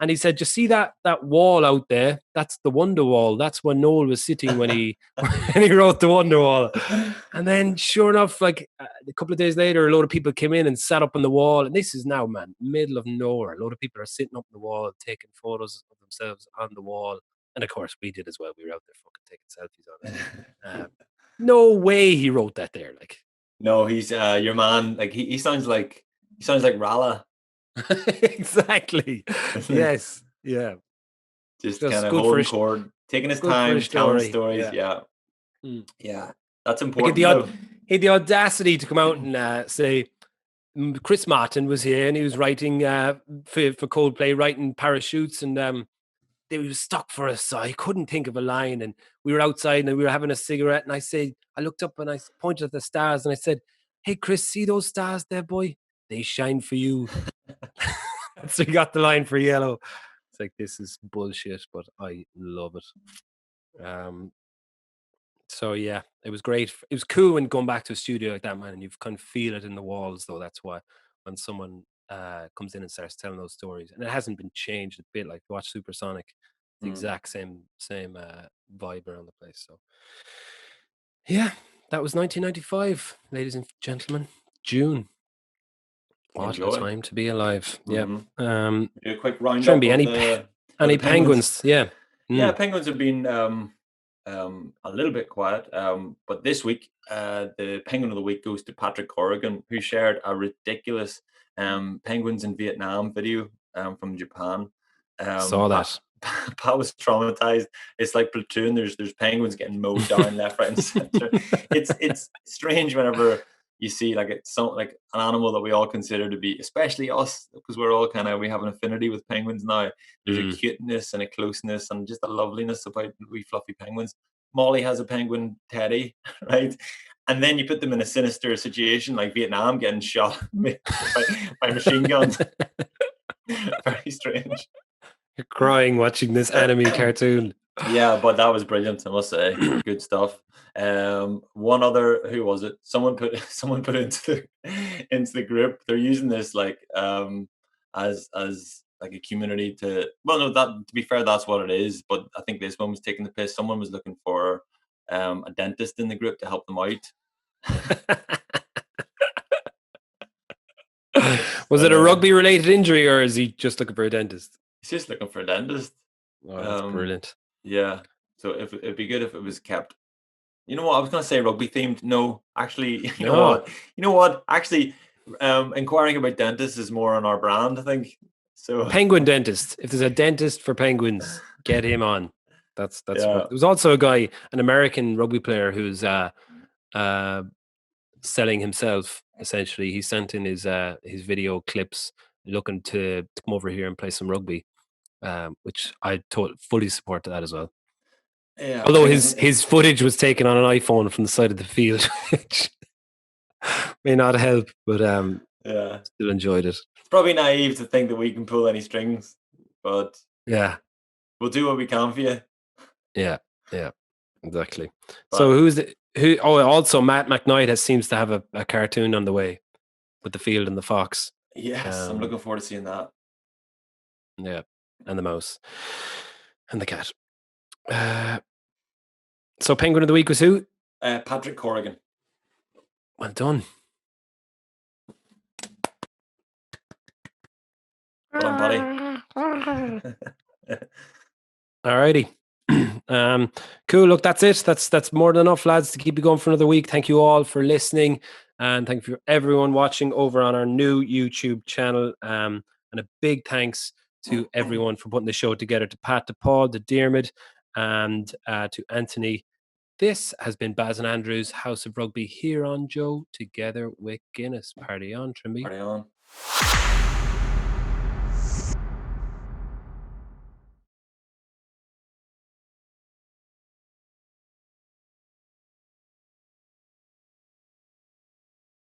And he said, just see that wall out there? That's the Wonderwall. That's where Noel was sitting when he wrote the Wonderwall. And then, sure enough, like a couple of days later, a load of people came in and sat up on the wall. And this is now, man, middle of nowhere. A load of people are sitting up on the wall, taking photos of themselves on the wall. And of course, we did as well. We were out there fucking taking selfies on it. No way he wrote that there. Like, no, he's your man. Like he sounds like Rala. Exactly. Yes. Yeah. Just kind of holding chord, taking his time, telling stories. Yeah. Yeah. That's important. He had the audacity to come out and say Chris Martin was here and he was writing for Coldplay, writing Parachutes, and they were stuck for us, so I couldn't think of a line. And we were outside and we were having a cigarette, and I looked up and I pointed at the stars and I said, hey Chris, see those stars there, boy? They shine for you. So he got the line for Yellow. It's like, this is bullshit, but I love it. So yeah, it was great. It was cool when going back to a studio like that, man, and you kind of feel it in the walls, though. That's why when someone comes in and starts telling those stories, and it hasn't been changed a bit. Like, watch Supersonic, the exact same vibe around the place. So yeah, that was 1995, ladies and gentlemen. June. What a time to be alive. Yeah. A quick roundup. Shouldn't be any penguins. Yeah. Yeah, penguins have been a little bit quiet. But this week, the Penguin of the Week goes to Patrick Corrigan, who shared a ridiculous penguins in Vietnam video from Japan. Saw that. Pat was traumatized. It's like Platoon. There's penguins getting mowed down left, right, and center. It's strange whenever you see like it's like an animal that we all consider to be, especially us, because we're all we have an affinity with penguins now. There's a cuteness and a closeness and just a loveliness about wee fluffy penguins. Molly has a penguin, Teddy, right? And then you put them in a sinister situation like Vietnam, getting shot by machine guns. Very strange. You're crying watching this anime cartoon. Yeah, but that was brilliant, I must say. Good stuff. One other, who was it? Someone put into the group. They're using this like as like a community to, well, no, that, to be fair, that's what it is. But I think this one was taking the piss. Someone was looking for a dentist in the group to help them out. Was it a rugby related injury, or is he just looking for a dentist? He's just looking for a dentist. Oh, that's brilliant. Yeah. So it'd be good if it was kept. You know what? I was going to say rugby themed. No, actually, you know what? Actually, inquiring about dentists is more on our brand, I think. So penguin dentist. If there's a dentist for penguins, get him on. That's what. There was also a guy, an American rugby player, who's selling himself. Essentially, he sent in his video clips, looking to come over here and play some rugby, which I fully support that as well. Yeah, although his footage was taken on an iPhone from the side of the field, which may not help, but still enjoyed it. It's probably naive to think that we can pull any strings, but yeah, we'll do what we can for you. Yeah, exactly. But, so who's Also Matt McKnight seems to have a cartoon on the way with the field and the fox. Yes, I'm looking forward to seeing that. Yeah, and the mouse and the cat. So Penguin of the Week was who? Patrick Corrigan. Well done. Well done, buddy. Alrighty. Cool. Look, that's it. That's more than enough, lads, to keep you going for another week. Thank you all for listening, and thank you for everyone watching over on our new YouTube channel. And a big thanks to everyone for putting the show together, to Pat, to Paul, to Diarmid, and to Anthony. This has been Baz and Andrew's House of Rugby here on Joe, together with Guinness. Party on, Trimble. Party on.